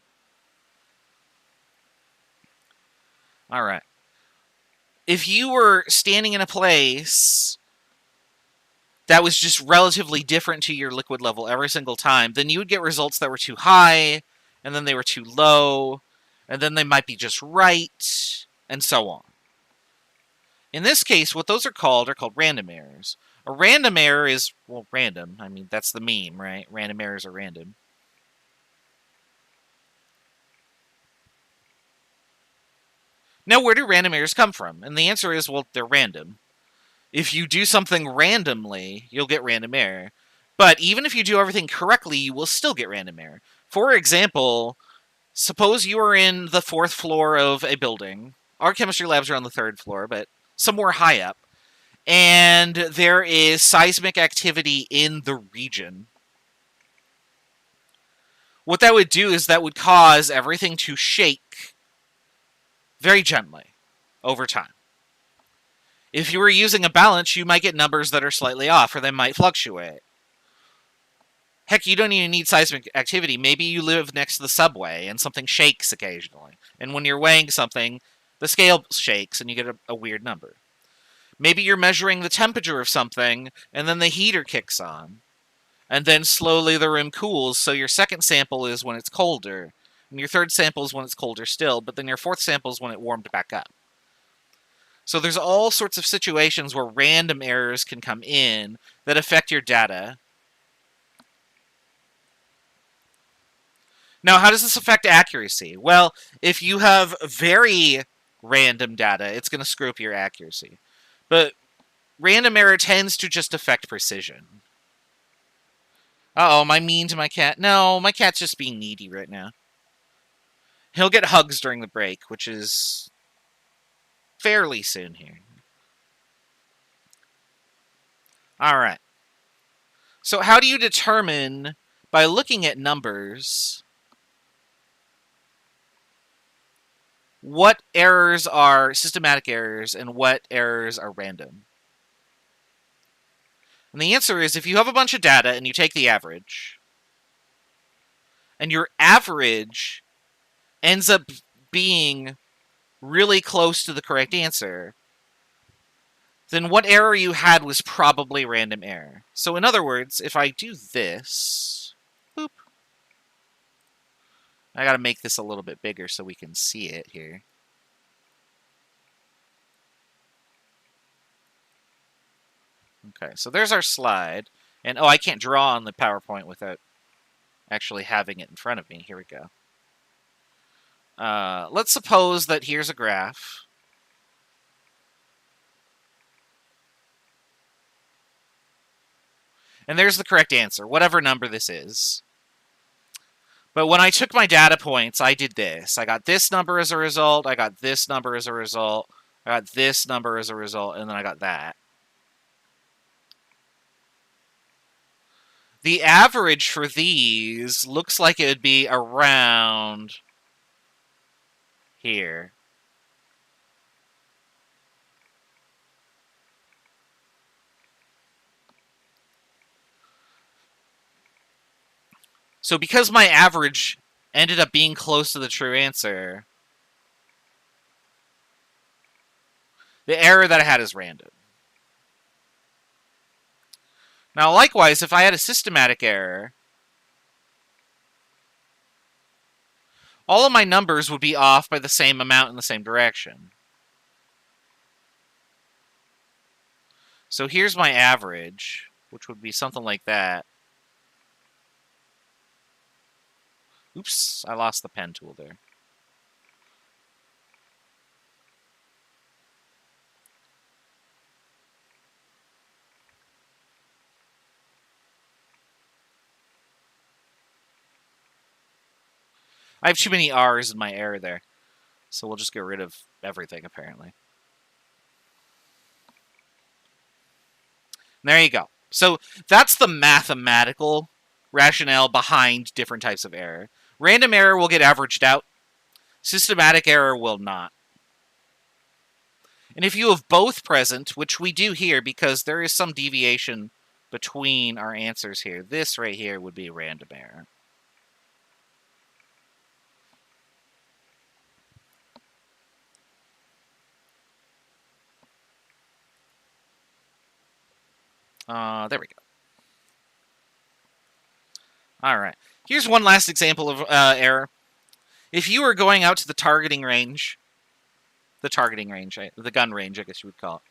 All right. If you were standing in a place that was just relatively different to your liquid level every single time, then you would get results that were too high, and then they were too low, and then they might be just right, and so on. In this case, what those are called random errors. A random error is, well, random. I mean, that's the meme, right? Random errors are random. Now, where do random errors come from? And the answer is, well, they're random. If you do something randomly, you'll get random error. But even if you do everything correctly, you will still get random error. For example, suppose you are in the 4th floor of a building. Our chemistry labs are on the 3rd floor, but somewhere high up. And there is seismic activity in the region. What that would do is that would cause everything to shake very gently over time. If you were using a balance, you might get numbers that are slightly off, or they might fluctuate. Heck, you don't even need seismic activity. Maybe you live next to the subway and something shakes occasionally. And when you're weighing something, the scale shakes and you get a weird number. Maybe you're measuring the temperature of something and then the heater kicks on. And then slowly the room cools, so your second sample is when it's colder. And your third sample is when it's colder still, but then your fourth sample is when it warmed back up. So there's all sorts of situations where random errors can come in that affect your data. Now, how does this affect accuracy? Well, if you have very random data, it's going to screw up your accuracy. But random error tends to just affect precision. Uh-oh, am I mean to my cat? No, my cat's just being needy right now. He'll get hugs during the break, which is fairly soon here. Alright. So how do you determine, by looking at numbers, what errors are systematic errors and what errors are random? And the answer is, if you have a bunch of data and you take the average, and your average ends up being really close to the correct answer, then what error you had was probably random error. So in other words, if I do this, boop, I gotta make this a little bit bigger so we can see it here. Okay, so there's our slide. And oh, I can't draw on the PowerPoint without actually having it in front of me. Here we go. Let's suppose that here's a graph. And there's the correct answer, whatever number this is. But when I took my data points, I did this. I got this number as a result, I got this number as a result, I got this number as a result, and then I got that. The average for these looks like it would be around here. So because my average ended up being close to the true answer, The error that I had is random. Now, likewise, if I had a systematic error, all of my numbers would be off by the same amount in the same direction. So here's my average, which would be something like that. Oops, I lost the pen tool there. I have too many R's in my error there. So we'll just get rid of everything, apparently. There you go. So that's the mathematical rationale behind different types of error. Random error will get averaged out. Systematic error will not. And if you have both present, which we do here because there is some deviation between our answers here, this right here would be a random error. There we go. All right. Here's one last example of error. If you were going out to the gun range, I guess you would call it.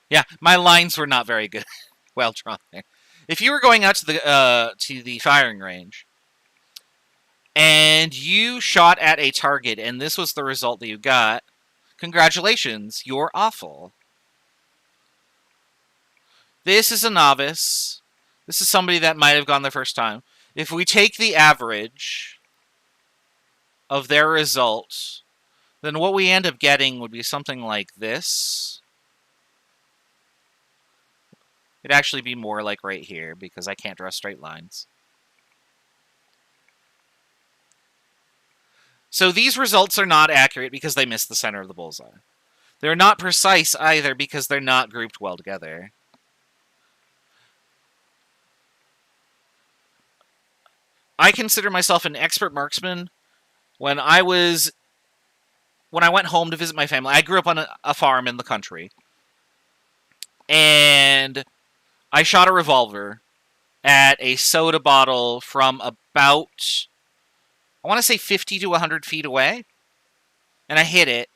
Yeah, my lines were not very good. Well drawn there. If you were going out to the firing range, and you shot at a target, and this was the result that you got, congratulations, you're awful. This is a novice. This is somebody that might have gone the first time. If we take the average of their result, then what we end up getting would be something like this. It'd actually be more like right here, because I can't draw straight lines. So these results are not accurate because they miss the center of the bullseye. They're not precise either because they're not grouped well together. I consider myself an expert marksman. When I went home to visit my family, I grew up on a farm in the country. And I shot a revolver at a soda bottle from about, I want to say 50 to 100 feet away. And I hit it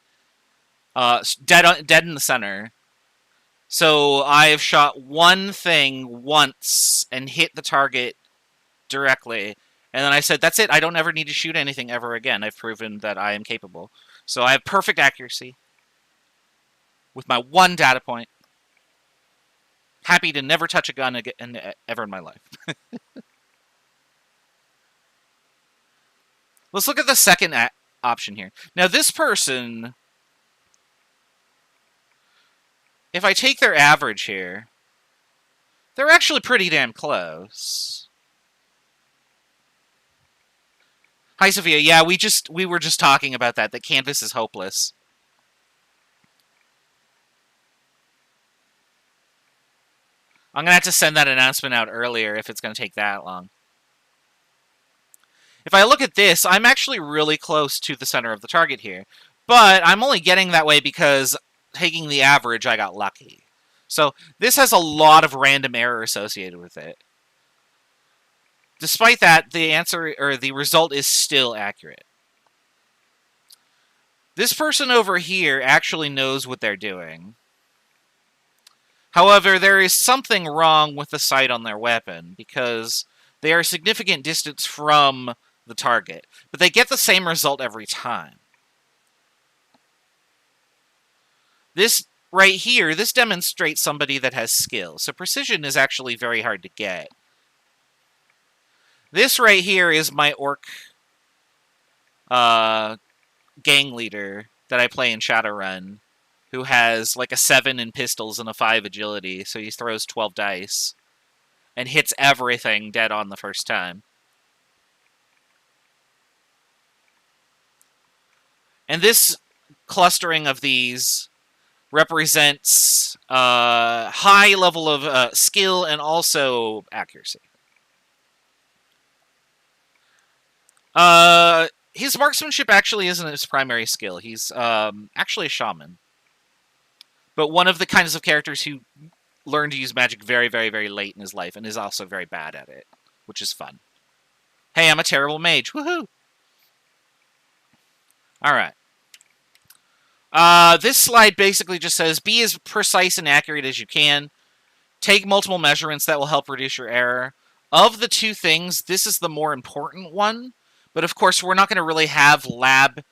dead in the center. So I have shot one thing once and hit the target directly. And then I said, that's it. I don't ever need to shoot anything ever again. I've proven that I am capable. So I have perfect accuracy with my one data point. Happy to never touch a gun again, ever in my life. Let's look at the second option here. Now, this person, if I take their average here, they're actually pretty damn close. Hi, Sophia. Yeah, we were just talking about that. The canvas is hopeless. I'm going to have to send that announcement out earlier if it's going to take that long. If I look at this, I'm actually really close to the center of the target here. But I'm only getting that way because taking the average, I got lucky. So this has a lot of random error associated with it. Despite that, the answer or the result is still accurate. This person over here actually knows what they're doing. However, there is something wrong with the sight on their weapon because they are a significant distance from the target, but they get the same result every time. This right here, this demonstrates somebody that has skill. So precision is actually very hard to get. This right here is my orc gang leader that I play in Shadowrun, who has like a 7 in pistols and a 5 agility, so he throws 12 dice and hits everything dead on the first time. And this clustering of these represents high level of skill and also accuracy. his marksmanship actually isn't his primary skill. He's actually a shaman. But one of the kinds of characters who learned to use magic very, very, very late in his life and is also very bad at it, which is fun. Hey, I'm a terrible mage. Woohoo! Alright. This slide basically just says, be as precise and accurate as you can. Take multiple measurements that will help reduce your error. Of the two things, this is the more important one. But of course, we're not going to really have lab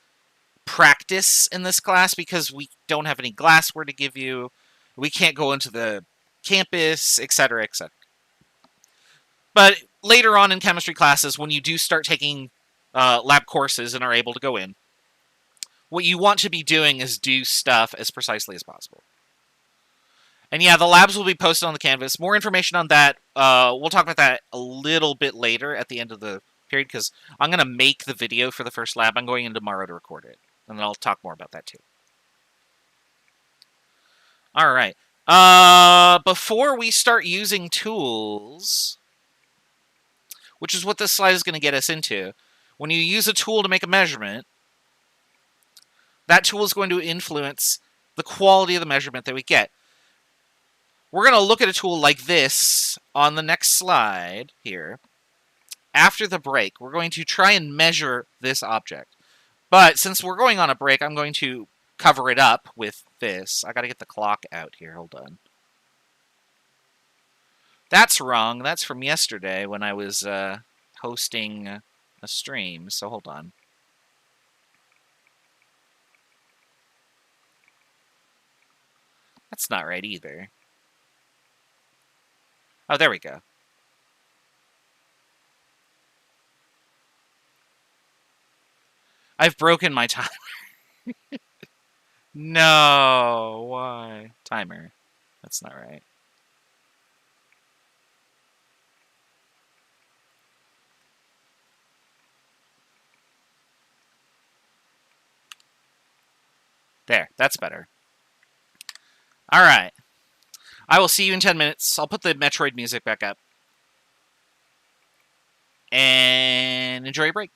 practice in this class because we don't have any glassware to give you. We can't go into the campus, etc., etc. But later on in chemistry classes, when you do start taking lab courses and are able to go in, what you want to be doing is do stuff as precisely as possible. And yeah, the labs will be posted on the canvas. More information on that, we'll talk about that a little bit later at the end of the period, because I'm going to make the video for the first lab. I'm going in tomorrow to record it, and then I'll talk more about that too. All right. Before we start using tools, which is what this slide is going to get us into, when you use a tool to make a measurement, that tool is going to influence the quality of the measurement that we get. We're going to look at a tool like this on the next slide here. After the break, we're going to try and measure this object. But since we're going on a break, I'm going to cover it up with this. I got to get the clock out here. Hold on. That's wrong. That's from yesterday when I was hosting a stream. So hold on. That's not right either. Oh, there we go. I've broken my timer. No, why? Timer. That's not right. There, that's better. All right. I will see you in 10 minutes. I'll put the Metroid music back up. And enjoy your break.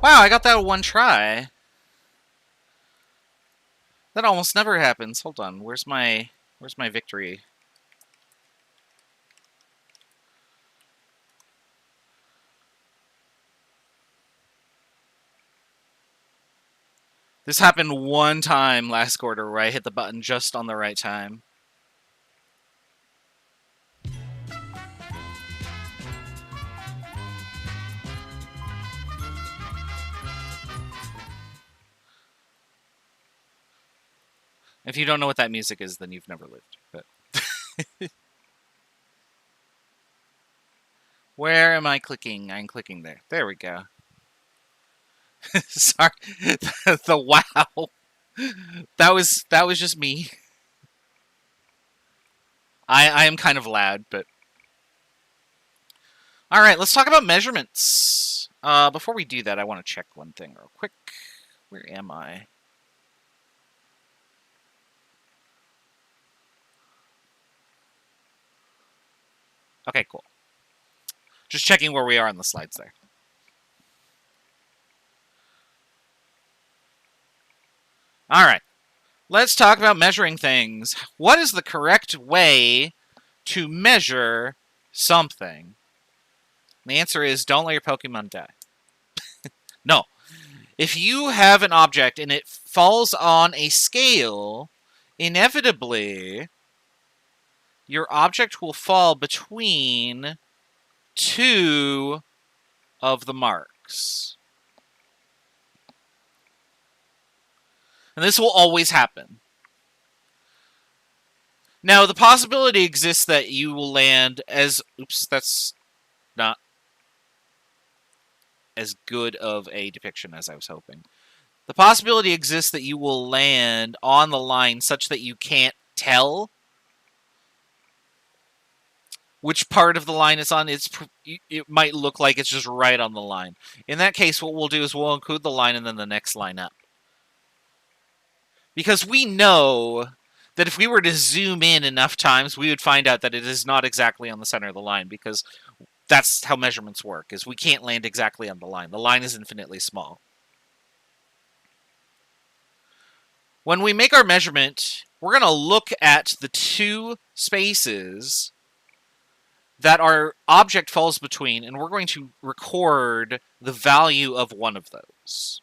Wow, I got that one try. That almost never happens. Hold on, where's my victory? This happened one time last quarter where I hit the button just on the right time. If you don't know what that music is, then you've never lived. But where am I clicking? I'm clicking there. There we go. Sorry. The wow. That was just me. I am kind of loud, but all right. Let's talk about measurements. Before we do that, I want to check one thing real quick. Where am I? Okay, cool. Just checking where we are on the slides there. All right. Let's talk about measuring things. What is the correct way to measure something? The answer is don't let your Pokemon die. No. If you have an object and it falls on a scale, inevitably, your object will fall between two of the marks. And this will always happen. Now, the possibility exists that you will land as... Oops, that's not as good of a depiction as I was hoping. The possibility exists that you will land on the line such that you can't tell which part of the line it's on. It might look like it's just right on the line. In that case, what we'll do is we'll include the line and then the next line up. Because we know that if we were to zoom in enough times, we would find out that it is not exactly on the center of the line, because that's how measurements work, is we can't land exactly on the line. The line is infinitely small. When we make our measurement, we're going to look at the two spaces that our object falls between, and we're going to record the value of one of those.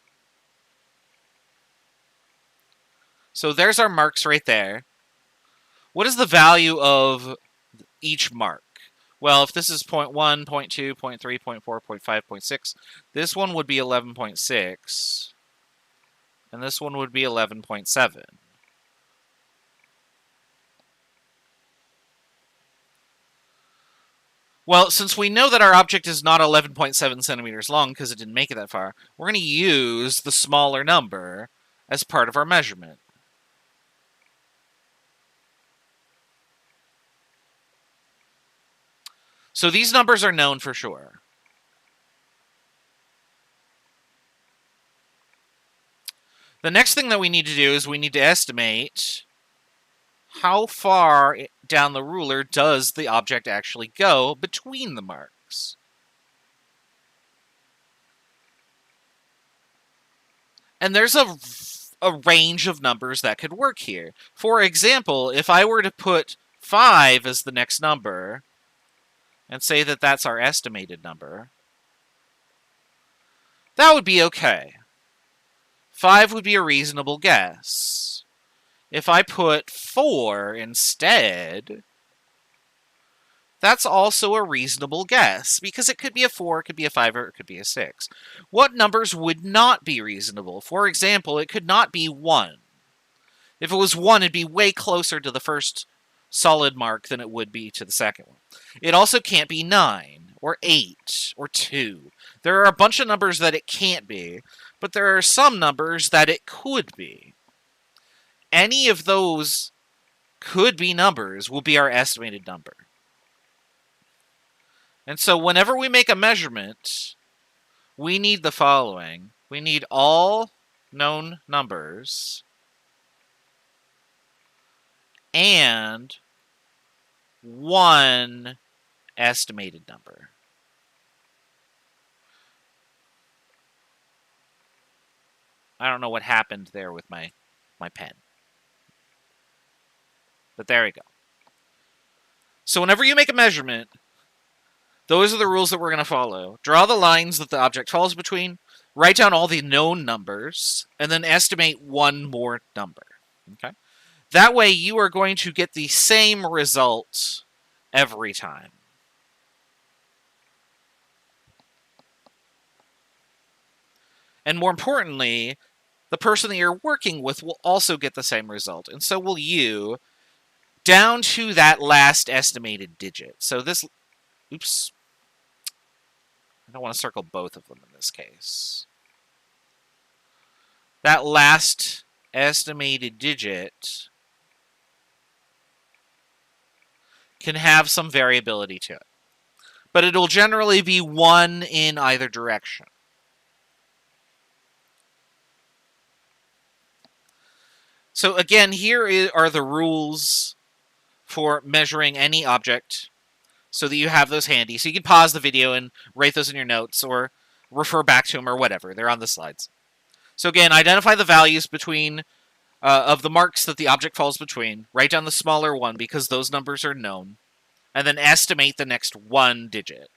So there's our marks right there. What is the value of each mark? Well, if this is 0.1, 0.2, 0.3, 0.4, 0.5, 0.6, this one would be 11.6, and this one would be 11.7. Well, since we know that our object is not 11.7 centimeters long because it didn't make it that far, we're going to use the smaller number as part of our measurement. So these numbers are known for sure. The next thing that we need to do is we need to estimate how far down the ruler does the object actually go between the marks. And there's a range of numbers that could work here. For example, if I were to put 5 as the next number, and say that that's our estimated number, that would be okay. 5 would be a reasonable guess. If I put 4 instead, that's also a reasonable guess, because it could be a 4, it could be a 5, or it could be a 6. What numbers would not be reasonable? For example, it could not be 1. If it was 1, it'd be way closer to the first solid mark than it would be to the second one. It also can't be 9, or 8, or 2. There are a bunch of numbers that it can't be, but there are some numbers that it could be. Any of those could be numbers will be our estimated number. And so whenever we make a measurement, we need the following. We need all known numbers and one estimated number. I don't know what happened there with my pen. But there we go. So whenever you make a measurement, those are the rules that we're going to follow. Draw the lines that the object falls between, write down all the known numbers, and then estimate one more number. Okay? That way you are going to get the same result every time. And more importantly, the person that you're working with will also get the same result, and so will you, down to that last estimated digit. So this, oops, I don't want to circle both of them in this case. That last estimated digit can have some variability to it, but it'll generally be 1 in either direction. So again, here are the rules for measuring any object so that you have those handy. So you can pause the video and write those in your notes or refer back to them or whatever. They're on the slides. So again, identify the values between of the marks that the object falls between. Write down the smaller one because those numbers are known. And then estimate the next one digit.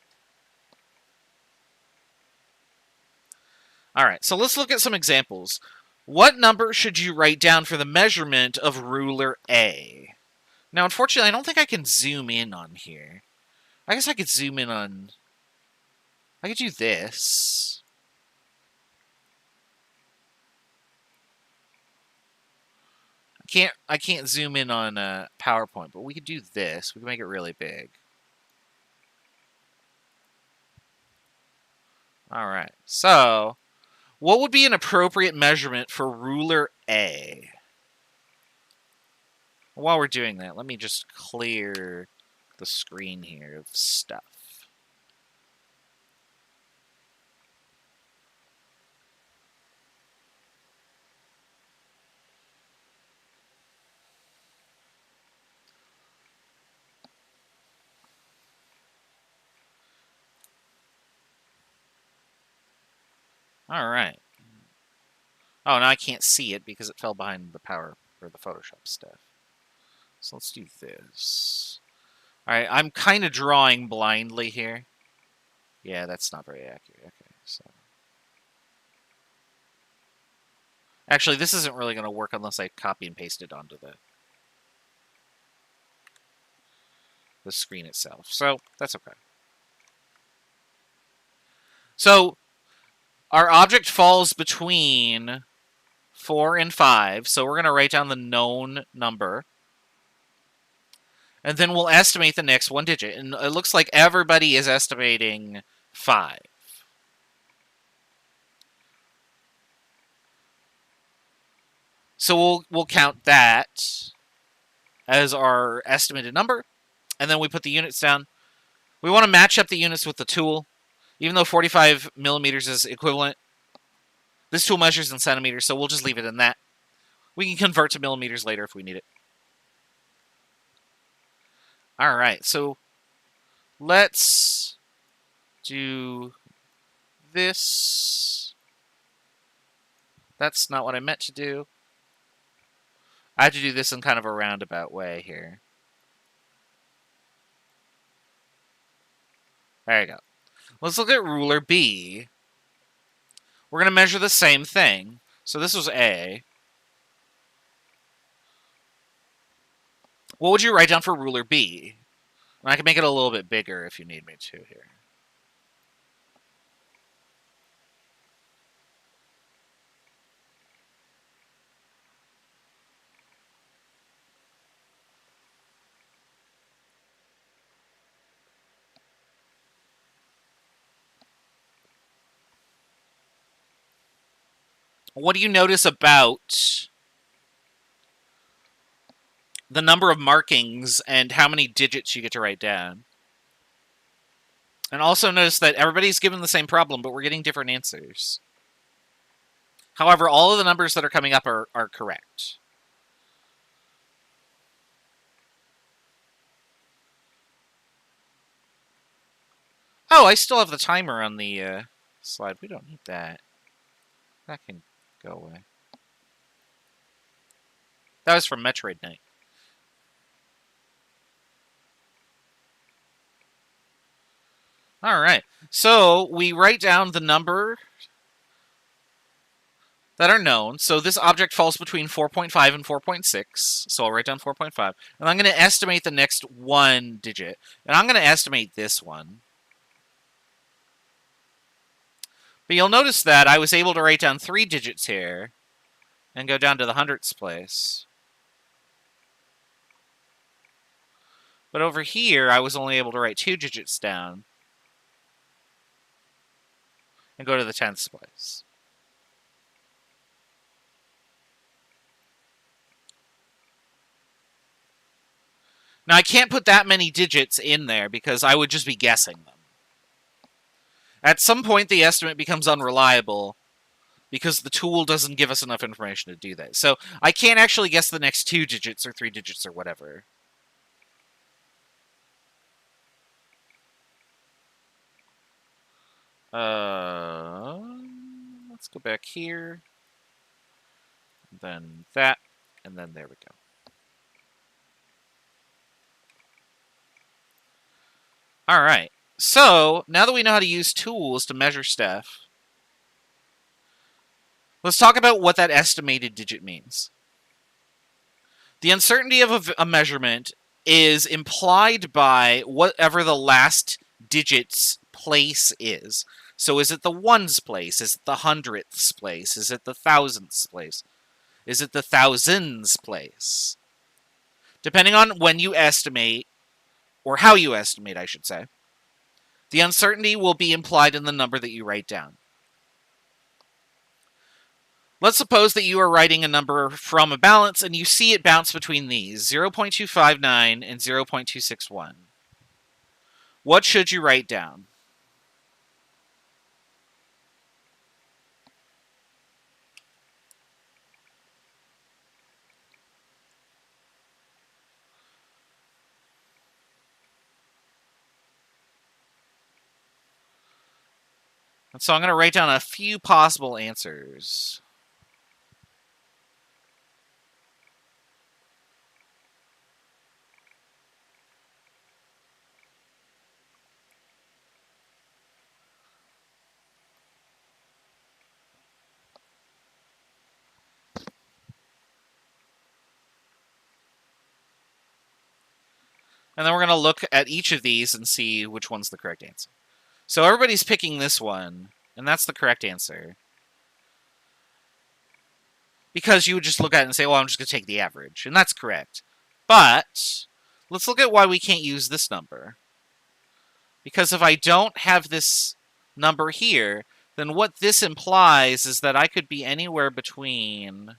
All right, so let's look at some examples. What number should you write down for the measurement of ruler A? Now, unfortunately, I don't think I can zoom in on here. I guess I could zoom in on... I could do this. I can't zoom in on PowerPoint, but we could do this. We can make it really big. All right, so what would be an appropriate measurement for ruler A? While we're doing that, let me just clear the screen here of stuff. All right. Oh, now I can't see it because it fell behind the power or the Photoshop stuff. So let's do this. All right, I'm kind of drawing blindly here. Yeah, that's not very accurate. Okay, so actually, this isn't really going to work unless I copy and paste it onto the screen itself. So that's okay. So our object falls between 4 and 5, so we're going to write down the known number. And then we'll estimate the next one digit. And it looks like everybody is estimating 5. So we'll count that as our estimated number. And then we put the units down. We want to match up the units with the tool. Even though 45 millimeters is equivalent, this tool measures in centimeters, so we'll just leave it in that. We can convert to millimeters later if we need it. All right, so let's do this. That's not what I meant to do. I have to do this in kind of a roundabout way here. There you go. Let's look at ruler B. We're going to measure the same thing. So this was A. What would you write down for ruler B? And I can make it a little bit bigger if you need me to here. What do you notice about the number of markings and how many digits you get to write down? And also notice that everybody's given the same problem, but we're getting different answers. However, all of the numbers that are coming up are correct. Oh, I still have the timer on the slide. We don't need that. That can Go away. That was from Metroid Knight. All right. So we write down the number that are known. So this object falls between 4.5 and 4.6. So I'll write down 4.5. And I'm going to estimate the next one digit. And I'm going to estimate this one. But you'll notice that I was able to write down 3 digits here and go down to the hundredths place. But over here, I was only able to write 2 digits down and go to the tenths place. Now, I can't put that many digits in there because I would just be guessing them. At some point, the estimate becomes unreliable because the tool doesn't give us enough information to do that. So I can't actually guess the next 2 digits or 3 digits or whatever. Let's go back here. Then that, and then there we go. All right. So now that we know how to use tools to measure stuff, let's talk about what that estimated digit means. The uncertainty of a measurement is implied by whatever the last digit's place is. So is it the ones place? Is it the hundredths place? Is it the thousandths place? Is it the thousands place? Depending on when you estimate, or how you estimate, I should say, the uncertainty will be implied in the number that you write down. Let's suppose that you are writing a number from a balance and you see it bounce between these, 0.259 and 0.261. What should you write down? And so I'm going to write down a few possible answers. And then we're going to look at each of these and see which one's the correct answer. So everybody's picking this one, and that's the correct answer. Because you would just look at it and say, well, I'm just going to take the average. And that's correct. But let's look at why we can't use this number. Because if I don't have this number here, then what this implies is that I could be anywhere between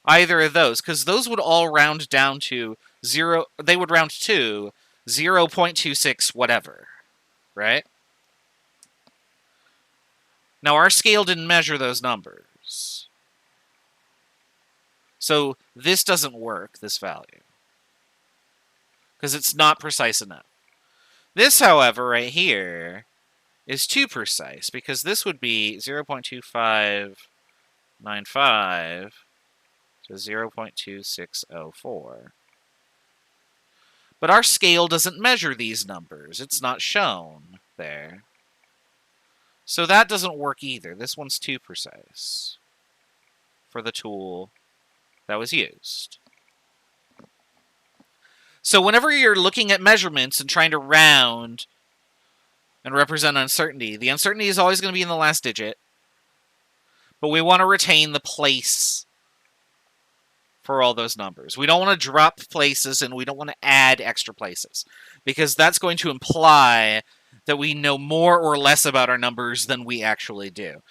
either of those, because those would all round down to 0. They would round to 0.26 whatever, right? Now, our scale didn't measure those numbers. So this doesn't work, this value, because it's not precise enough. This, however, right here is too precise, because this would be 0.2595 to 0.2604. But our scale doesn't measure these numbers. It's not shown there. So that doesn't work either. This one's too precise for the tool that was used. So whenever you're looking at measurements and trying to round and represent uncertainty, the uncertainty is always going to be in the last digit. But we want to retain the place for all those numbers. We don't want to drop places and we don't want to add extra places, because that's going to imply that we know more or less about our numbers than we actually do.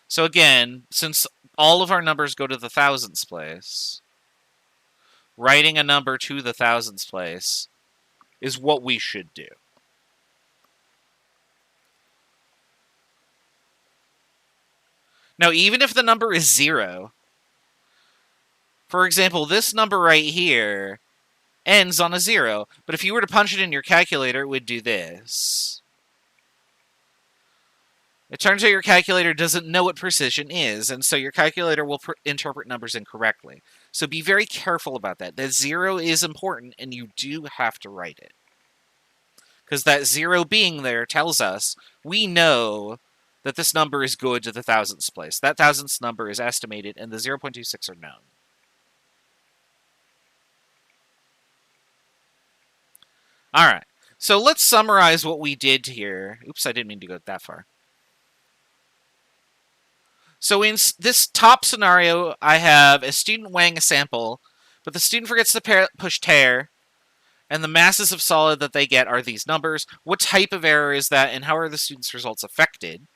So again, since all of our numbers go to the thousandths place, writing a number to the thousandths place is what we should do. Now, even if the number is 0, for example, this number right here ends on a 0, but if you were to punch it in your calculator, it would do this. It turns out your calculator doesn't know what precision is, and so your calculator will interpret numbers incorrectly. So be very careful about that. That 0 is important, and you do have to write it. Because that 0 being there tells us we know that this number is good to the thousandths place. That thousandths number is estimated, and the 0.26 are known. All right, so let's summarize what we did here. Oops, I didn't mean to go that far. So in this top scenario, I have a student weighing a sample, but the student forgets to push tare, and the masses of solid that they get are these numbers. What type of error is that, and how are the students' results affected?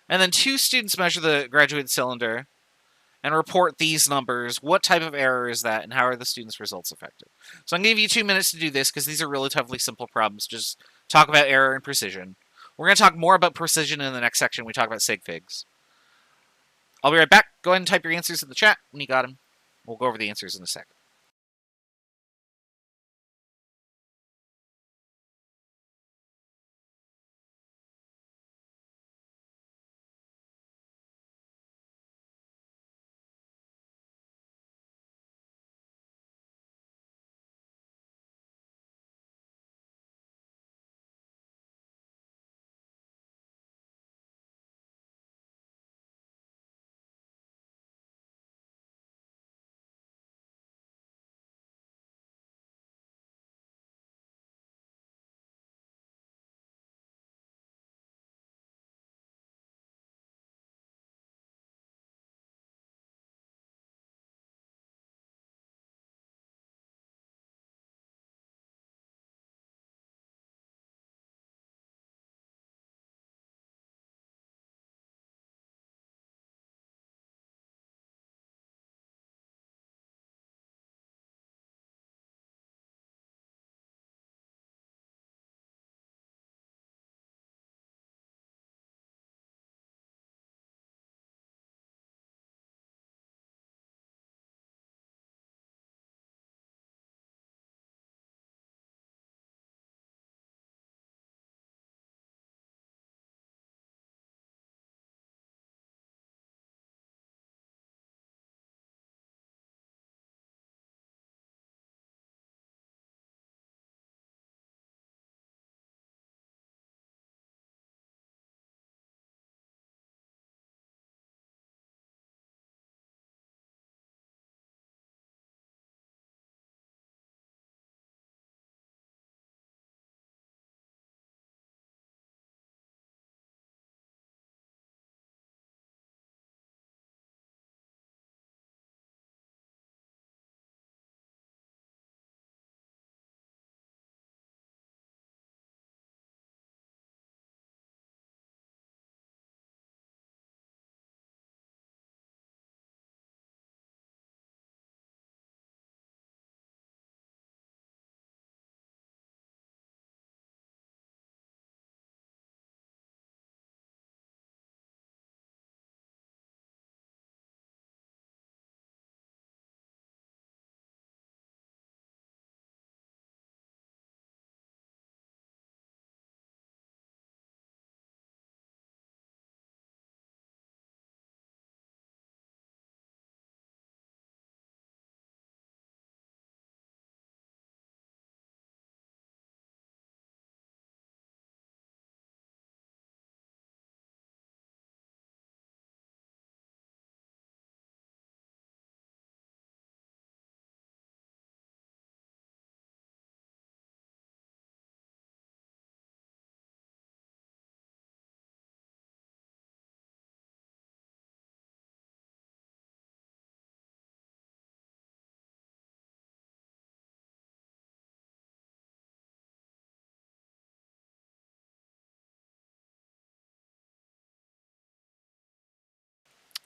And then 2 students measure the graduated cylinder and report these numbers. What type of error is that, and how are the students' results affected? So I'm going to give you 2 minutes to do this, because these are relatively simple problems. Just talk about error and precision. We're going to talk more about precision in the next section. We talk about sig figs. I'll be right back. Go ahead and type your answers in the chat when you got them. We'll go over the answers in a second.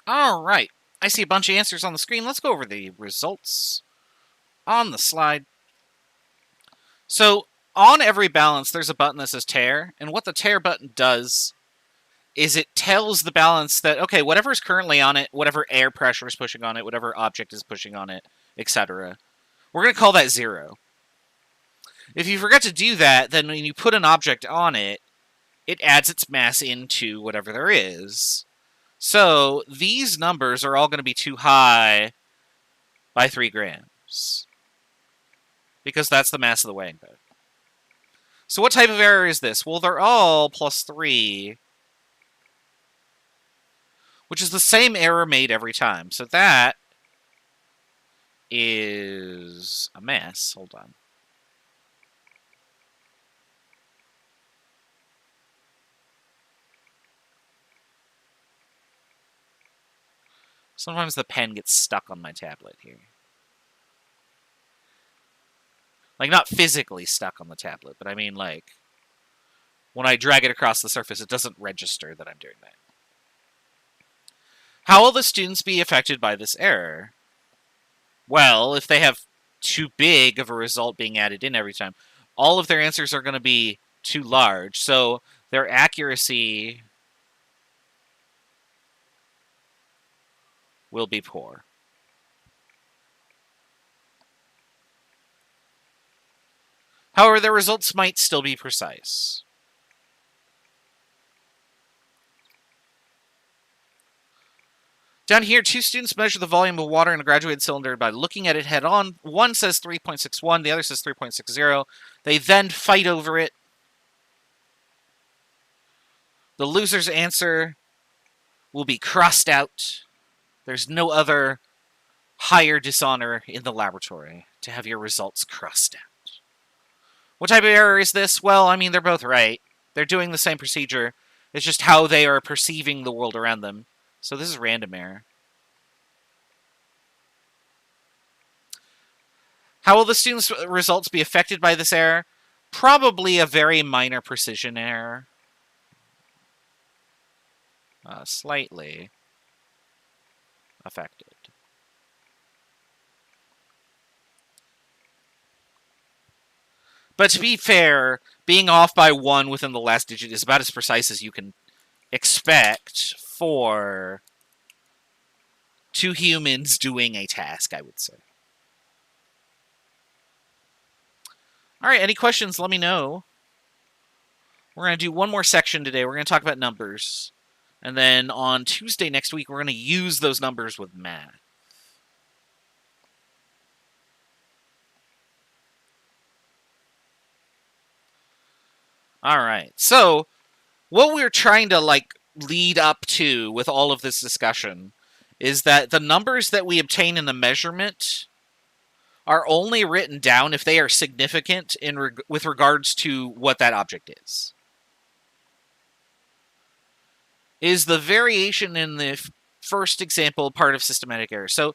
All right. I see a bunch of answers on the screen. Let's go over the results on the slide. So on every balance, there's a button that says tare, and what the tare button does is it tells the balance that, okay, whatever is currently on it, whatever air pressure is pushing on it, whatever object is pushing on it, etc., we're going to call that 0. If you forget to do that, then when you put an object on it, it adds its mass into whatever there is. So these numbers are all going to be too high by 3 grams, because that's the mass of the weighing bed. So what type of error is this? Well, they're all +3, which is the same error made every time. So that is a mass. Hold on. Sometimes the pen gets stuck on my tablet here. Like, not physically stuck on the tablet, but I mean, like, when I drag it across the surface, it doesn't register that I'm doing that. How will the students be affected by this error? Well, if they have too big of a result being added in every time, all of their answers are going to be too large, so their accuracy will be poor. However, their results might still be precise. Down here, 2 students measure the volume of water in a graduated cylinder by looking at it head on. One says 3.61, the other says 3.60. They then fight over it. The loser's answer will be crossed out. There's no other higher dishonor in the laboratory to have your results crossed out. What type of error is this? Well, I mean, they're both right. They're doing the same procedure. It's just how they are perceiving the world around them. So this is random error. How will the students' results be affected by this error? Probably a very minor precision error. Slightly affected. But to be fair, being off by 1 within the last digit is about as precise as you can expect for 2 humans doing a task, I would say. All right, any questions, let me know. We're going to do one more section today. We're going to talk about numbers. And then on Tuesday next week, we're going to use those numbers with math. All right, so what we're trying to lead up to with all of this discussion is that the numbers that we obtain in the measurement are only written down if they are significant with regards to what that object is. Is the variation in the first example part of systematic error? So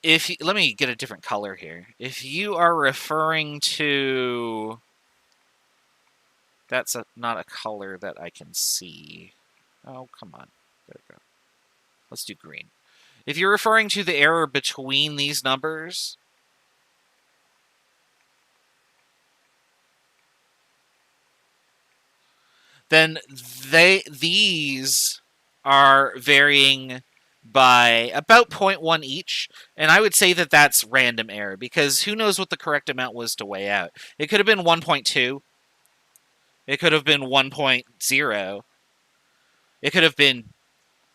let me get a different color here. If you are referring to... That's not a color that I can see. Oh, come on. There we go. Let's do green. If you're referring to the error between these numbers, then these are varying by about 0.1 each, and I would say that that's random error, because who knows what the correct amount was to weigh out. It could have been 1.2. It could have been 1.0. It could have been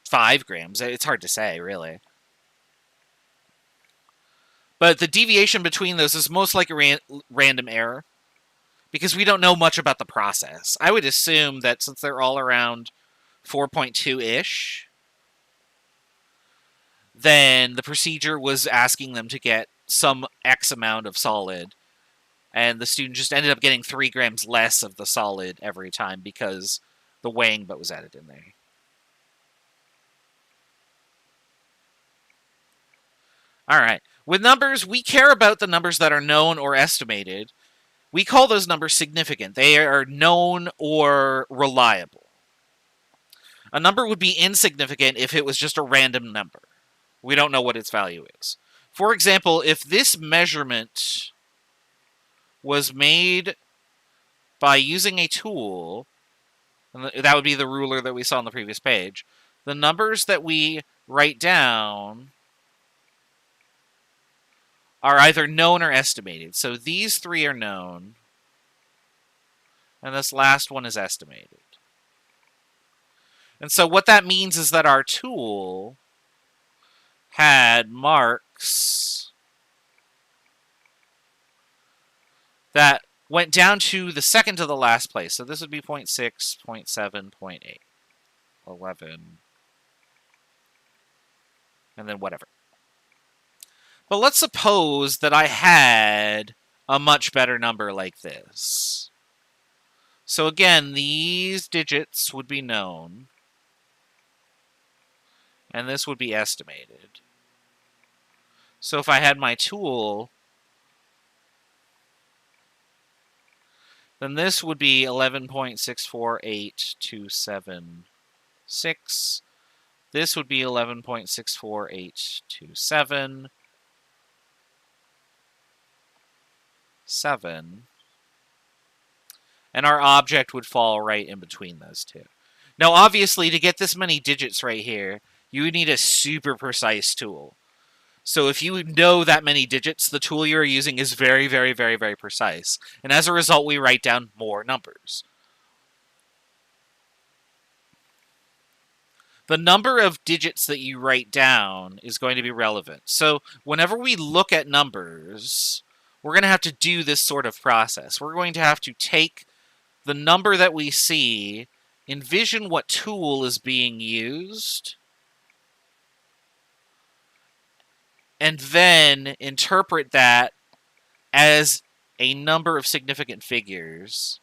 5 grams. It's hard to say, really. But the deviation between those is most like a random error, because we don't know much about the process. I would assume that since they're all around 4.2-ish, then the procedure was asking them to get some X amount of solid, and the student just ended up getting 3 grams less of the solid every time because the weighing bit was added in there. All right. With numbers, we care about the numbers that are known or estimated. We call those numbers significant. They are known or reliable. A number would be insignificant if it was just a random number. We don't know what its value is. For example, if this measurement was made by using a tool And that would be the ruler that we saw on the previous page. The numbers that we write down are either known or estimated. So these three are known, and this last one is estimated. And so what that means is that our tool had marks that went down to the second to the last place. So this would be 0.6, 0.7, 0.8, 11, and then whatever. But let's suppose that I had a much better number like this. So again, these digits would be known, and this would be estimated. So if I had my tool, then this would be 11.648276. This would be 11.648277. 7. And our object would fall right in between those two. Now, obviously, to get this many digits right here, you would need a super precise tool. So if you know that many digits, the tool you're using is very, very, very, very precise. And as a result, we write down more numbers. The number of digits that you write down is going to be relevant. So whenever we look at numbers, we're going to have to do this sort of process. We're going to have to take the number that we see, envision what tool is being used, and then interpret that as a number of significant figures,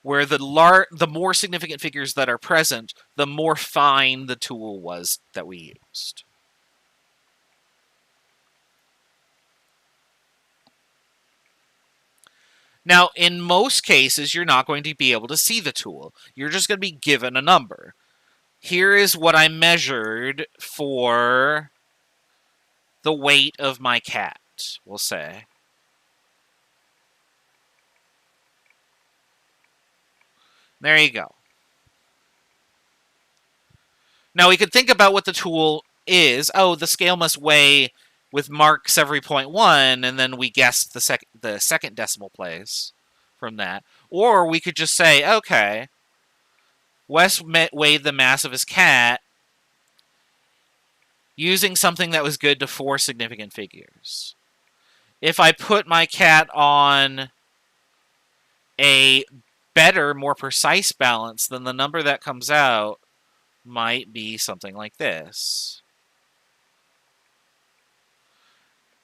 where the more significant figures that are present, the more fine the tool was that we used. Now, in most cases, you're not going to be able to see the tool. You're just going to be given a number. Here is what I measured for the weight of my cat, we'll say. There you go. Now, we could think about what the tool is. Oh, the scale must weigh with marks every 0.1, and then we guessed the second decimal place from that. Or we could just say, okay, Wes weighed the mass of his cat using something that was good to 4 significant figures. If I put my cat on a better, more precise balance, then the number that comes out might be something like this.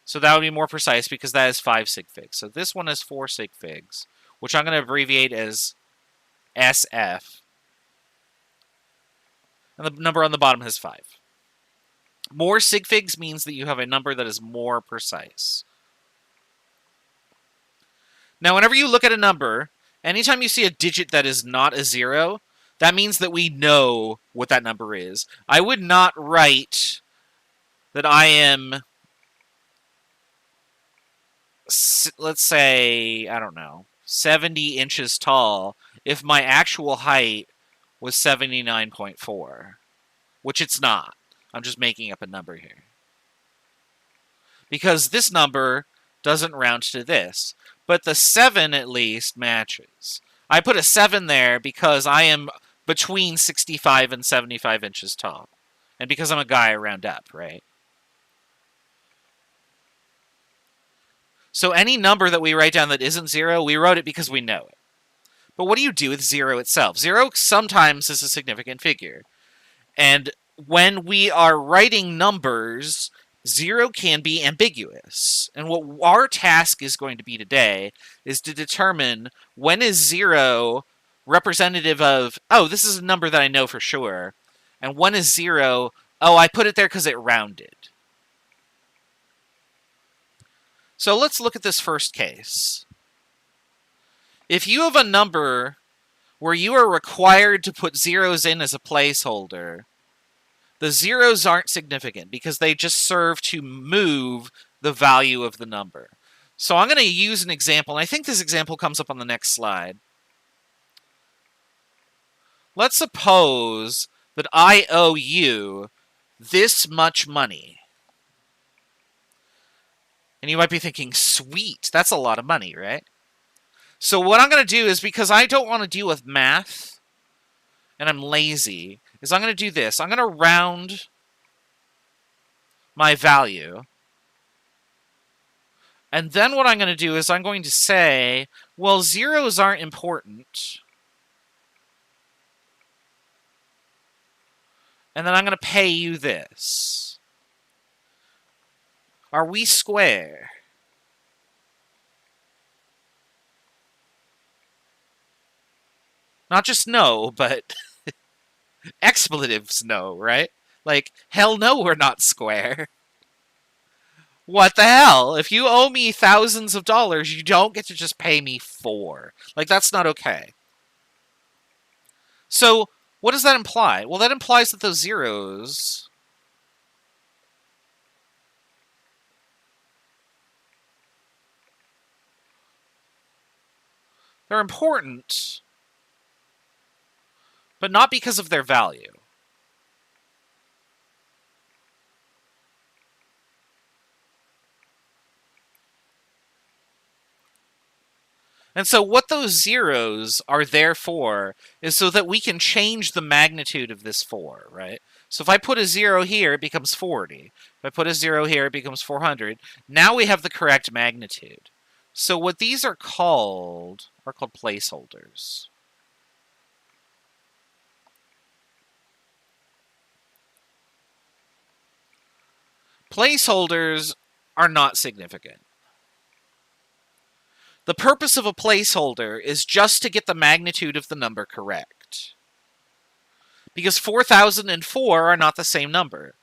So that would be more precise because that is 5 sig figs. So this one is 4 sig figs, which I'm going to abbreviate as SF. And the number on the bottom has 5. More sig figs means that you have a number that is more precise. Now, whenever you look at a number, anytime you see a digit that is not a 0, that means that we know what that number is. I would not write that I am, let's say, I don't know, 70 inches tall if my actual height was 79.4, which it's not. I'm just making up a number here. Because this number doesn't round to this. But the 7 at least matches. I put a 7 there because I am between 65 and 75 inches tall. And because I'm a guy, I round up, right? So any number that we write down that isn't 0, we wrote it because we know it. But what do you do with 0 itself? 0 sometimes is a significant figure. And when we are writing numbers, 0 can be ambiguous. And what our task is going to be today is to determine when is 0 representative of, oh, this is a number that I know for sure, and when is 0, oh, I put it there because it rounded. So let's look at this first case. If you have a number where you are required to put zeros in as a placeholder, the zeros aren't significant because they just serve to move the value of the number. So I'm going to use an example, and I think this example comes up on the next slide. let's suppose that I owe you this much money. And you might be thinking, sweet, that's a lot of money, right? So what I'm going to do is, because I don't want to deal with math, and I'm lazy, is I'm going to do this. I'm going to round my value. And then what I'm going to do is I'm going to say, well, zeros aren't important. And then I'm going to pay you this. Are we square? Not just no, but expletives no, right? Like, hell no, we're not square. What the hell? If you owe me thousands of dollars, you don't get to just pay me 4. Like, that's not okay. So, what does that imply? Well, that implies that those zeros they're important, but not because of their value. And so what those zeros are there for is so that we can change the magnitude of this 4, right? So if I put a 0 here, it becomes 40. If I put a 0 here, it becomes 400. Now we have the correct magnitude. So what these are called placeholders. Placeholders are not significant. The purpose of a placeholder is just to get the magnitude of the number correct. Because 4,004 are not the same number.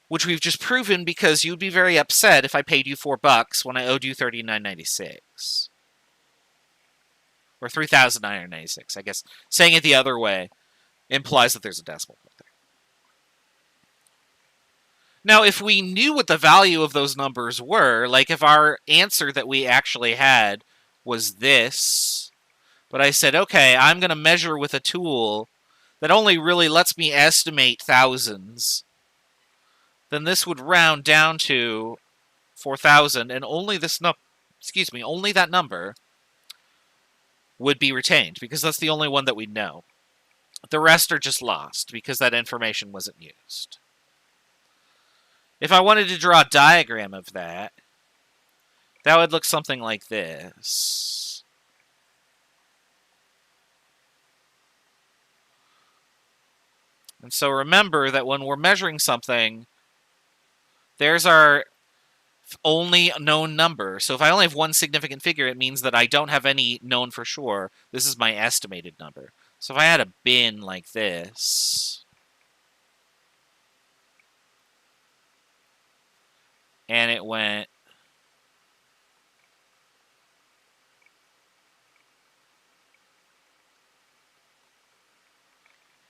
Which we've just proven, because you'd be very upset if I paid you $4 when I owed you $39.96. Or $3,996, I guess. Saying it the other way implies that there's a decimal point there. Now, if we knew what the value of those numbers were, like if our answer that we actually had was this, but I said, okay, I'm going to measure with a tool that only really lets me estimate thousands, then this would round down to 4,000, and only this only that number would be retained, because that's the only one that we know. The rest are just lost, because that information wasn't used. If I wanted to draw a diagram of that, that would look something like this. And so remember that when we're measuring something, there's our only known number. So if I only have one significant figure, it means that I don't have any known for sure. This is my estimated number. So if I had a bin like this, and it went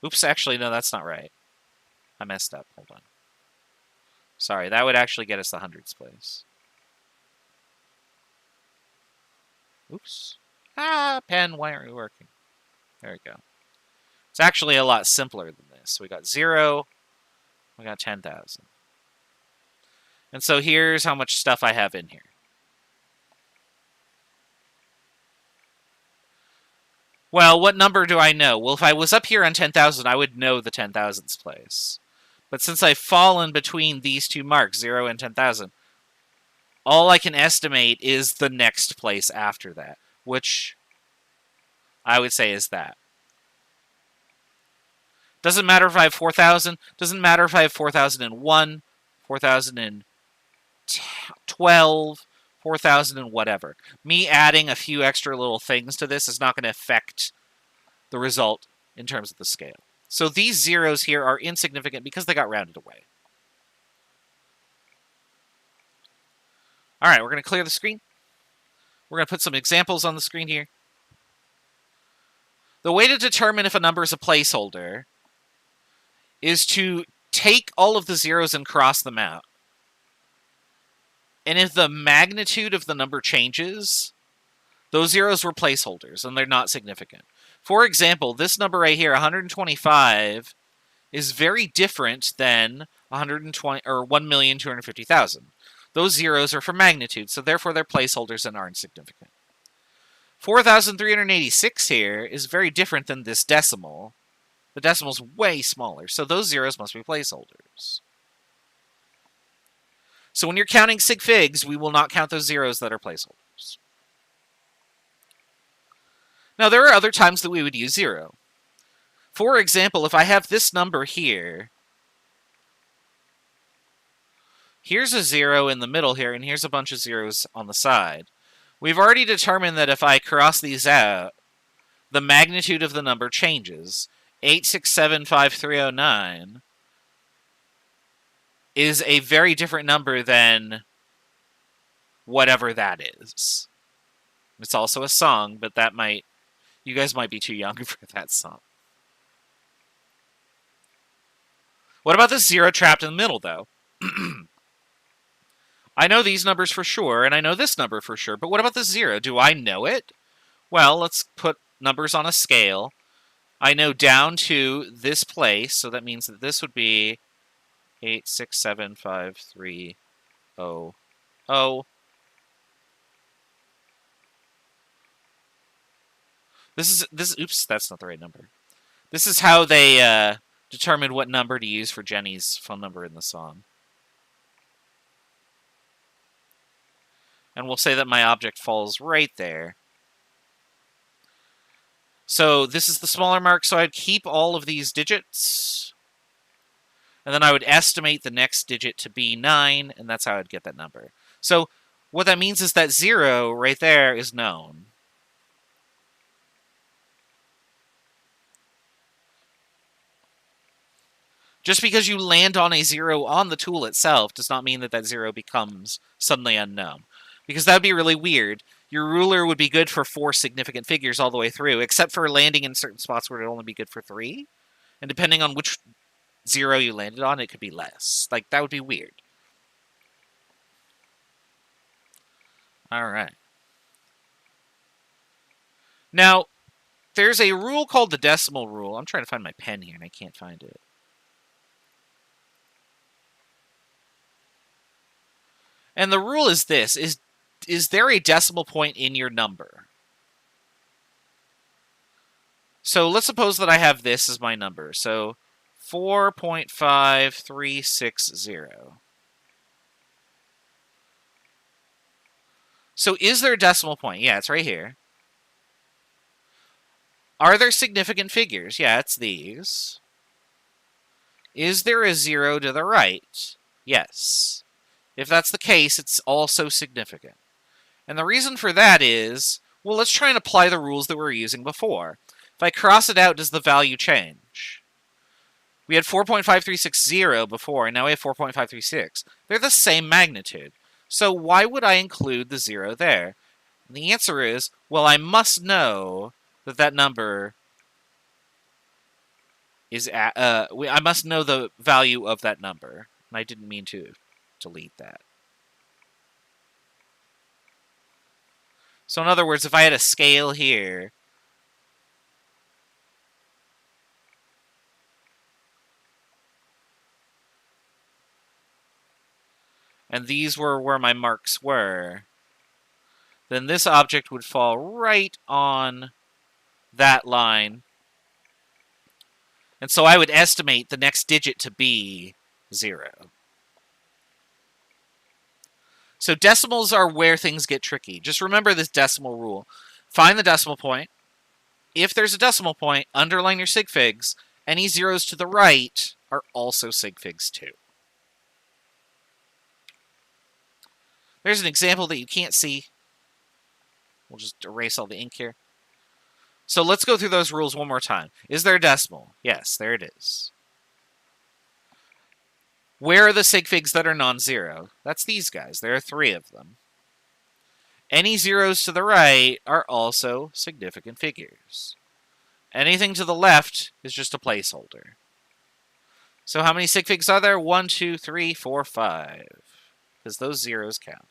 oops, actually, no, that's not right. I messed up. Hold on. Sorry, that would actually get us the hundreds place. Oops. Pen, why aren't you working? There we go. It's actually a lot simpler than this. We got 0, we got 10,000. And so here's how much stuff I have in here. Well, what number do I know? Well, if I was up here on 10,000, I would know the 10,000s place. But since I've fallen between these two marks, 0 and 10,000, all I can estimate is the next place after that, which I would say is that. Doesn't matter if I have 4,000. Doesn't matter if I have 4,001, 4,012, 4,000 and whatever. Me adding a few extra little things to this is not going to affect the result in terms of the scale. So these zeros here are insignificant because they got rounded away. All right, we're going to clear the screen. We're going to put some examples on the screen here. The way to determine if a number is a placeholder is to take all of the zeros and cross them out. And if the magnitude of the number changes, those zeros were placeholders and they're not significant. For example, this number right here, 125, is very different than 120 or 1,250,000. Those zeros are for magnitude, so therefore they're placeholders and aren't significant. 4,386 here is very different than this decimal. The decimal's way smaller, so those zeros must be placeholders. So when you're counting sig figs, we will not count those zeros that are placeholders. Now, there are other times that we would use 0. For example, if I have this number here, here's a 0 in the middle here, and here's a bunch of zeros on the side. We've already determined that if I cross these out, the magnitude of the number changes. 8675309 is a very different number than whatever that is. It's also a song, but that might... You guys might be too young for that song. What about this 0 trapped in the middle, though? I know these numbers for sure, and I know this number for sure, but what about this 0? Do I know it? Well, let's put numbers on a scale. I know down to this place, so that means that this would be 8675300. Oops, that's not the right number. This is how they determined what number to use for Jenny's phone number in the song. And we'll say that my object falls right there. So this is the smaller mark, so I'd keep all of these digits. And then I would estimate the next digit to be 9, and that's how I'd get that number. So what that means is that 0 right there is known. Just because you land on a 0 on the tool itself does not mean that that 0 becomes suddenly unknown. Because that would be really weird. Your ruler would be good for 4 significant figures all the way through, except for landing in certain spots where it would only be good for 3. And depending on which 0 you landed on, it could be less. Like, that would be weird. Alright. Now, there's a rule called the decimal rule. I'm trying to find my pen here, and I can't find it. And the rule is this. Is there a decimal point in your number? So let's suppose that I have this as my number. So 4.5360. So is there a decimal point? Yeah, it's right here. Are there significant figures? Yeah, it's these. Is there a 0 to the right? Yes. If that's the case, it's also significant. And the reason for that is, well, let's try and apply the rules that we were using before. If I cross it out, does the value change? We had 4.5360 before, and now we have 4.536. They're the same magnitude. So why would I include the 0 there? And the answer is, well, I must know that that number is I must know the value of that number. And I didn't mean to delete that. So in other words, if I had a scale here, and these were where my marks were, then this object would fall right on that line. And so I would estimate the next digit to be 0. So decimals are where things get tricky. Just remember this decimal rule. Find the decimal point. If there's a decimal point, underline your sig figs. Any zeros to the right are also sig figs too. There's an example that you can't see. We'll just erase all the ink here. So let's go through those rules one more time. Is there a decimal? Yes, there it is. Where are the sig figs that are non-zero? That's these guys. There are 3 of them. Any zeros to the right are also significant figures. Anything to the left is just a placeholder. So how many sig figs are there? 1, 2, 3, 4, 5. Because those zeros count.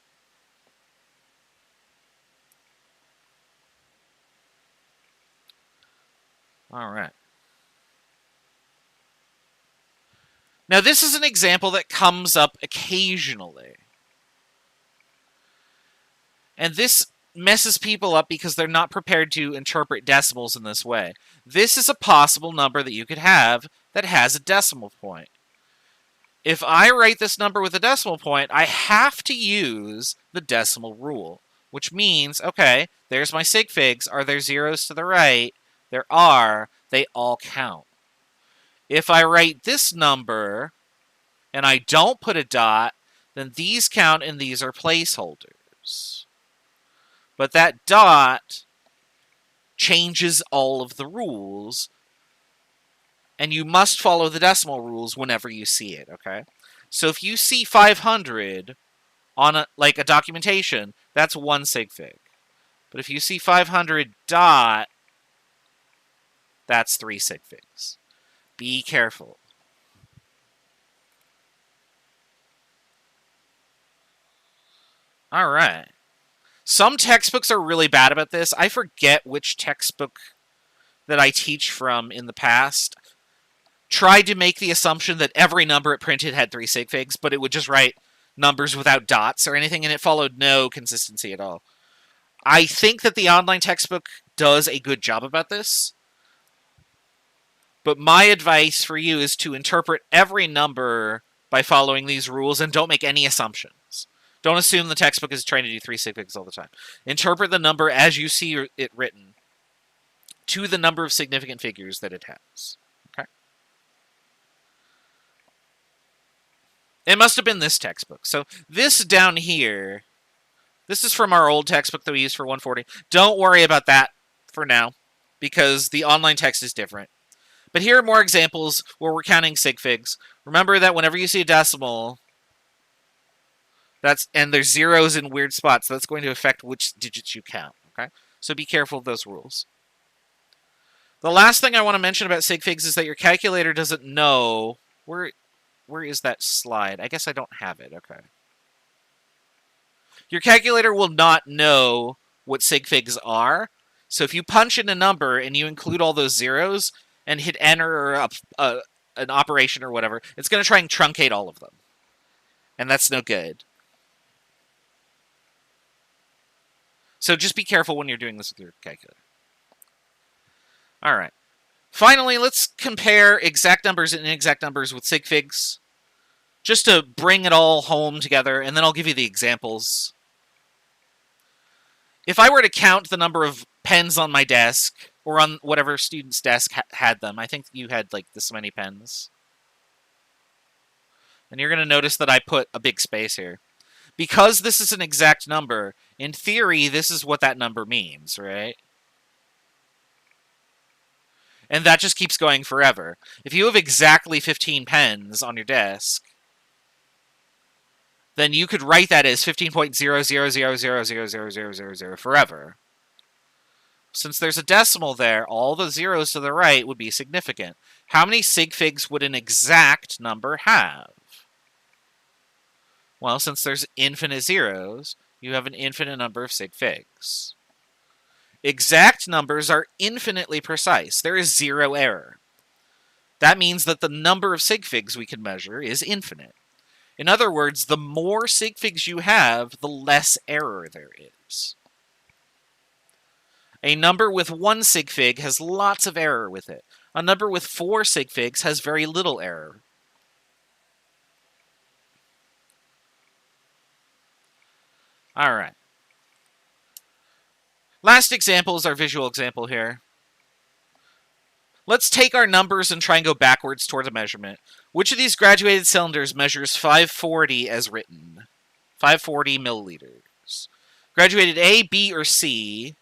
All right. Now, this is an example that comes up occasionally. And this messes people up because they're not prepared to interpret decimals in this way. This is a possible number that you could have that has a decimal point. If I write this number with a decimal point, I have to use the decimal rule, which means, okay, there's my sig figs. Are there zeros to the right? There are. They all count. If I write this number and I don't put a dot, then these count and these are placeholders. But that dot changes all of the rules, and you must follow the decimal rules whenever you see it, okay? So if you see 500 on a documentation, that's one sig fig. But if you see 500 dot, that's 3 sig figs. Be careful. All right. Some textbooks are really bad about this. I forget which textbook that I teach from in the past tried to make the assumption that every number it printed had 3 sig figs, but it would just write numbers without dots or anything, and it followed no consistency at all. I think that the online textbook does a good job about this, but my advice for you is to interpret every number by following these rules and don't make any assumptions. Don't assume the textbook is trying to do 3 sig figs all the time. Interpret the number as you see it written to the number of significant figures that it has. Okay? It must have been this textbook. So this down here, this is from our old textbook that we used for 140. Don't worry about that for now, because the online text is different. But here are more examples where we're counting sig figs. Remember that whenever you see a decimal, and there's zeros in weird spots, that's going to affect which digits you count. Okay? So be careful of those rules. The last thing I want to mention about sig figs is that your calculator doesn't know where is that slide? I guess I don't have it. Okay. Your calculator will not know what sig figs are. So if you punch in a number and you include all those zeros and hit enter or an operation or whatever, it's going to try and truncate all of them. And that's no good. So just be careful when you're doing this with your calculator. All right. Finally, let's compare exact numbers and inexact numbers with sig figs, just to bring it all home together, and then I'll give you the examples. If I were to count the number of pens on my desk, or on whatever student's desk had them, I think you had like this many pens. And you're going to notice that I put a big space here. Because this is an exact number, in theory, this is what that number means, right? And that just keeps going forever. If you have exactly 15 pens on your desk, then you could write that as 15.000000000 forever. Since there's a decimal there, all the zeros to the right would be significant. How many sig figs would an exact number have? Well, since there's infinite zeros, you have an infinite number of sig figs. Exact numbers are infinitely precise. There is zero error. That means that the number of sig figs we can measure is infinite. In other words, the more sig figs you have, the less error there is. A number with 1 sig fig has lots of error with it. A number with 4 sig figs has very little error. All right. Last example is our visual example here. Let's take our numbers and try and go backwards toward a measurement. Which of these graduated cylinders measures 540 as written? 540 milliliters. Graduated A, B, or C?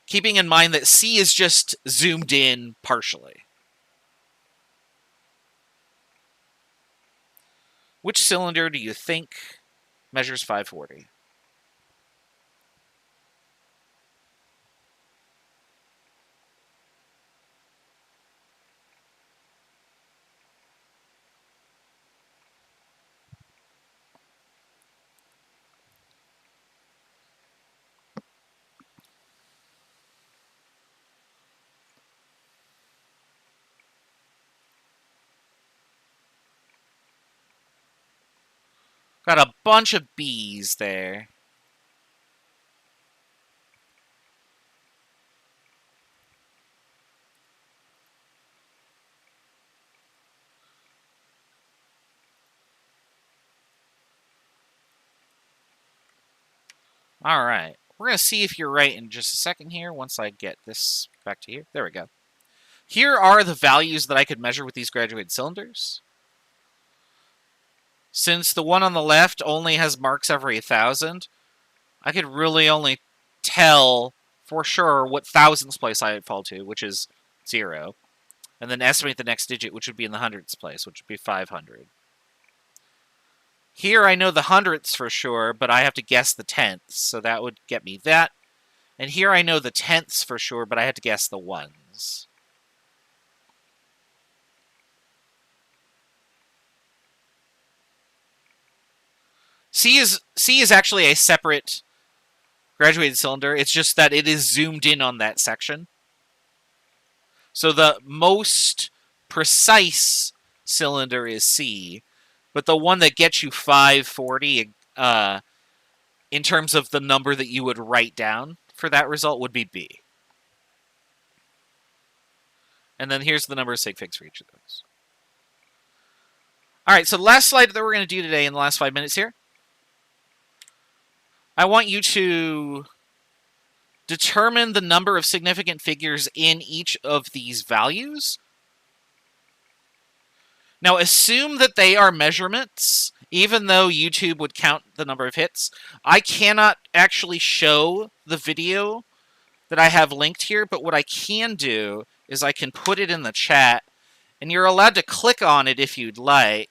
Keeping in mind that C is just zoomed in partially. Which cylinder do you think measures 540? bunch of B's there. All right. We're going to see if you're right in just a second here once I get this back to here. There we go. Here are the values that I could measure with these graduated cylinders. Since the one on the left only has marks every 1,000, I could really only tell for sure what thousandths place I would fall to, which is 0. And then estimate the next digit, which would be in the hundredths place, which would be 500. Here I know the hundredths for sure, but I have to guess the tenths, so that would get me that. And here I know the tenths for sure, but I have to guess the ones. C is actually a separate graduated cylinder. It's just that it is zoomed in on that section. So the most precise cylinder is C, but the one that gets you 540 in terms of the number that you would write down for that result would be B. And then here's the number of sig figs for each of those. All right, so the last slide that we're going to do today in the last 5 minutes here, I want you to determine the number of significant figures in each of these values. Now, assume that they are measurements, even though YouTube would count the number of hits. I cannot actually show the video that I have linked here, but what I can do is I can put it in the chat, and you're allowed to click on it if you'd like.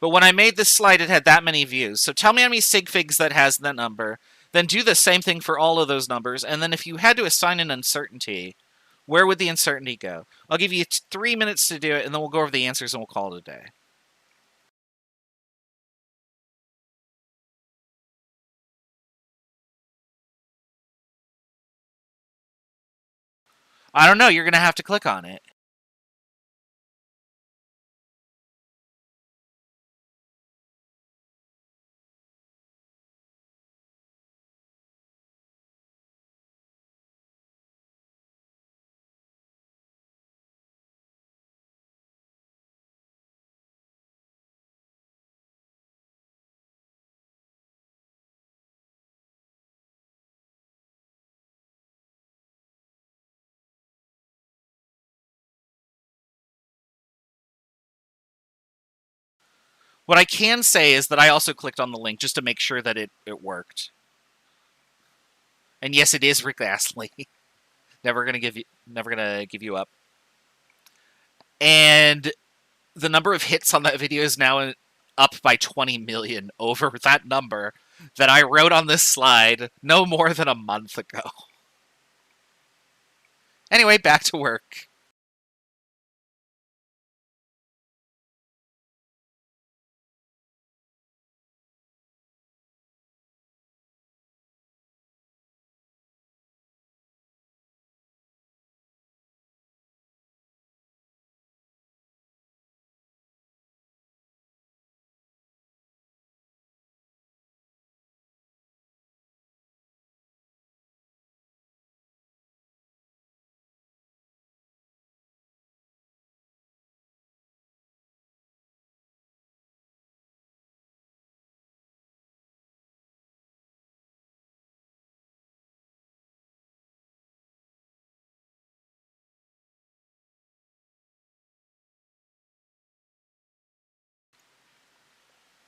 But when I made this slide, it had that many views. So tell me how many sig figs that has that number. Then do the same thing for all of those numbers. And then if you had to assign an uncertainty, where would the uncertainty go? I'll give you 3 minutes to do it, and then we'll go over the answers and we'll call it a day. I don't know. You're going to have to click on it. What I can say is that I also clicked on the link just to make sure that it worked. And yes, it is Rick Astley. Never gonna give you up. And the number of hits on that video is now up by 20 million over that number that I wrote on this slide no more than a month ago. Anyway, back to work.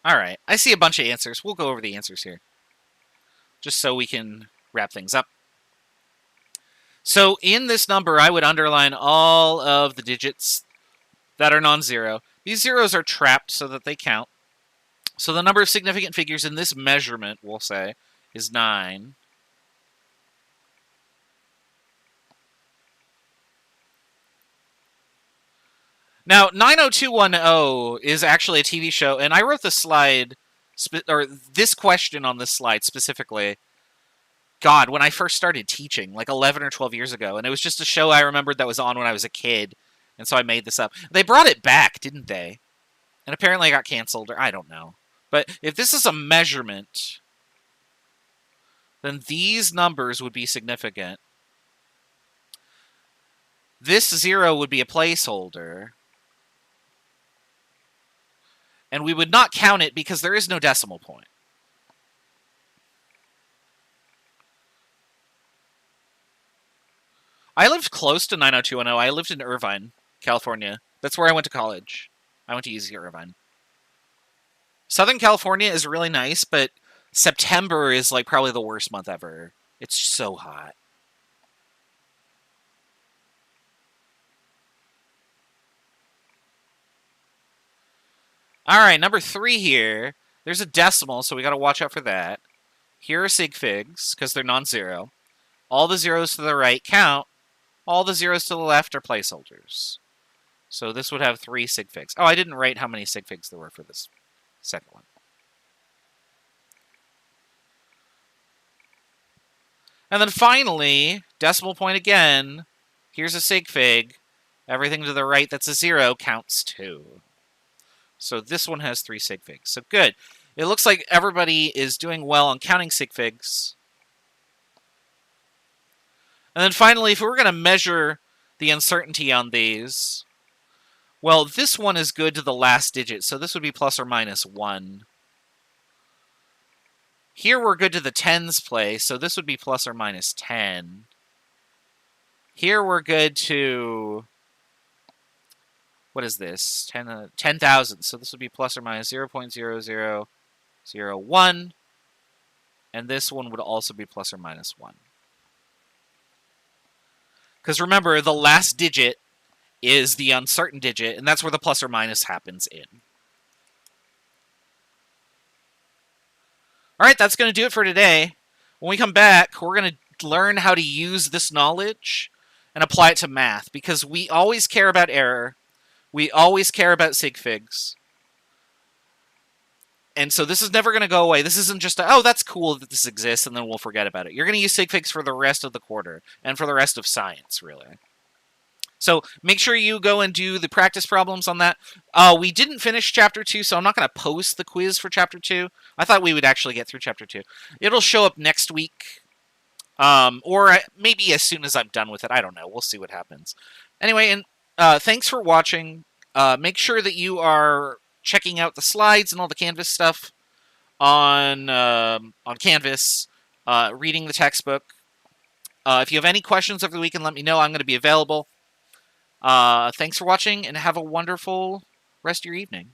All right, I see a bunch of answers. We'll go over the answers here, just so we can wrap things up. So in this number, I would underline all of the digits that are non-zero. These zeros are trapped so that they count. So the number of significant figures in this measurement, we'll say, is 9. Now, 90210 is actually a TV show, and I wrote the slide, or this question on this slide specifically, God, when I first started teaching, like 11 or 12 years ago, and it was just a show I remembered that was on when I was a kid, and so I made this up. They brought it back, didn't they? And apparently it got canceled, or I don't know. But if this is a measurement, then these numbers would be significant. This 0 would be a placeholder. And we would not count it because there is no decimal point. I lived close to 90210. I lived in Irvine, California. That's where I went to college. I went to UC Irvine. Southern California is really nice, but September is like probably the worst month ever. It's so hot. All right, number 3 here. There's a decimal, so we got to watch out for that. Here are sig figs, because they're non-zero. All the zeros to the right count. All the zeros to the left are placeholders. So this would have 3 sig figs. Oh, I didn't write how many sig figs there were for this second one. And then finally, decimal point again. Here's a sig fig. Everything to the right that's a 0 counts 2. So this one has 3 sig figs. So good. It looks like everybody is doing well on counting sig figs. And then finally, if we were going to measure the uncertainty on these, well, this one is good to the last digit, so this would be plus or minus 1. Here we're good to the tens place, so this would be plus or minus 10. Here we're good to, what is this? 10,000, so this would be plus or minus 0.0001. And this one would also be plus or minus 1. Because remember, the last digit is the uncertain digit, and that's where the plus or minus happens in. All right, that's going to do it for today. When we come back, we're going to learn how to use this knowledge and apply it to math, because we always care about error. We always care about sig figs. And so this is never going to go away. This isn't just, oh, that's cool that this exists, and then we'll forget about it. You're going to use sig figs for the rest of the quarter, and for the rest of science, really. So make sure you go and do the practice problems on that. We didn't finish Chapter 2, so I'm not going to post the quiz for Chapter 2. I thought we would actually get through Chapter 2. It'll show up next week, or maybe as soon as I'm done with it. I don't know. We'll see what happens. Anyway, and thanks for watching. Make sure that you are checking out the slides and all the Canvas stuff on Canvas, reading the textbook. If you have any questions over the weekend, let me know. I'm going to be available. Thanks for watching, and have a wonderful rest of your evening.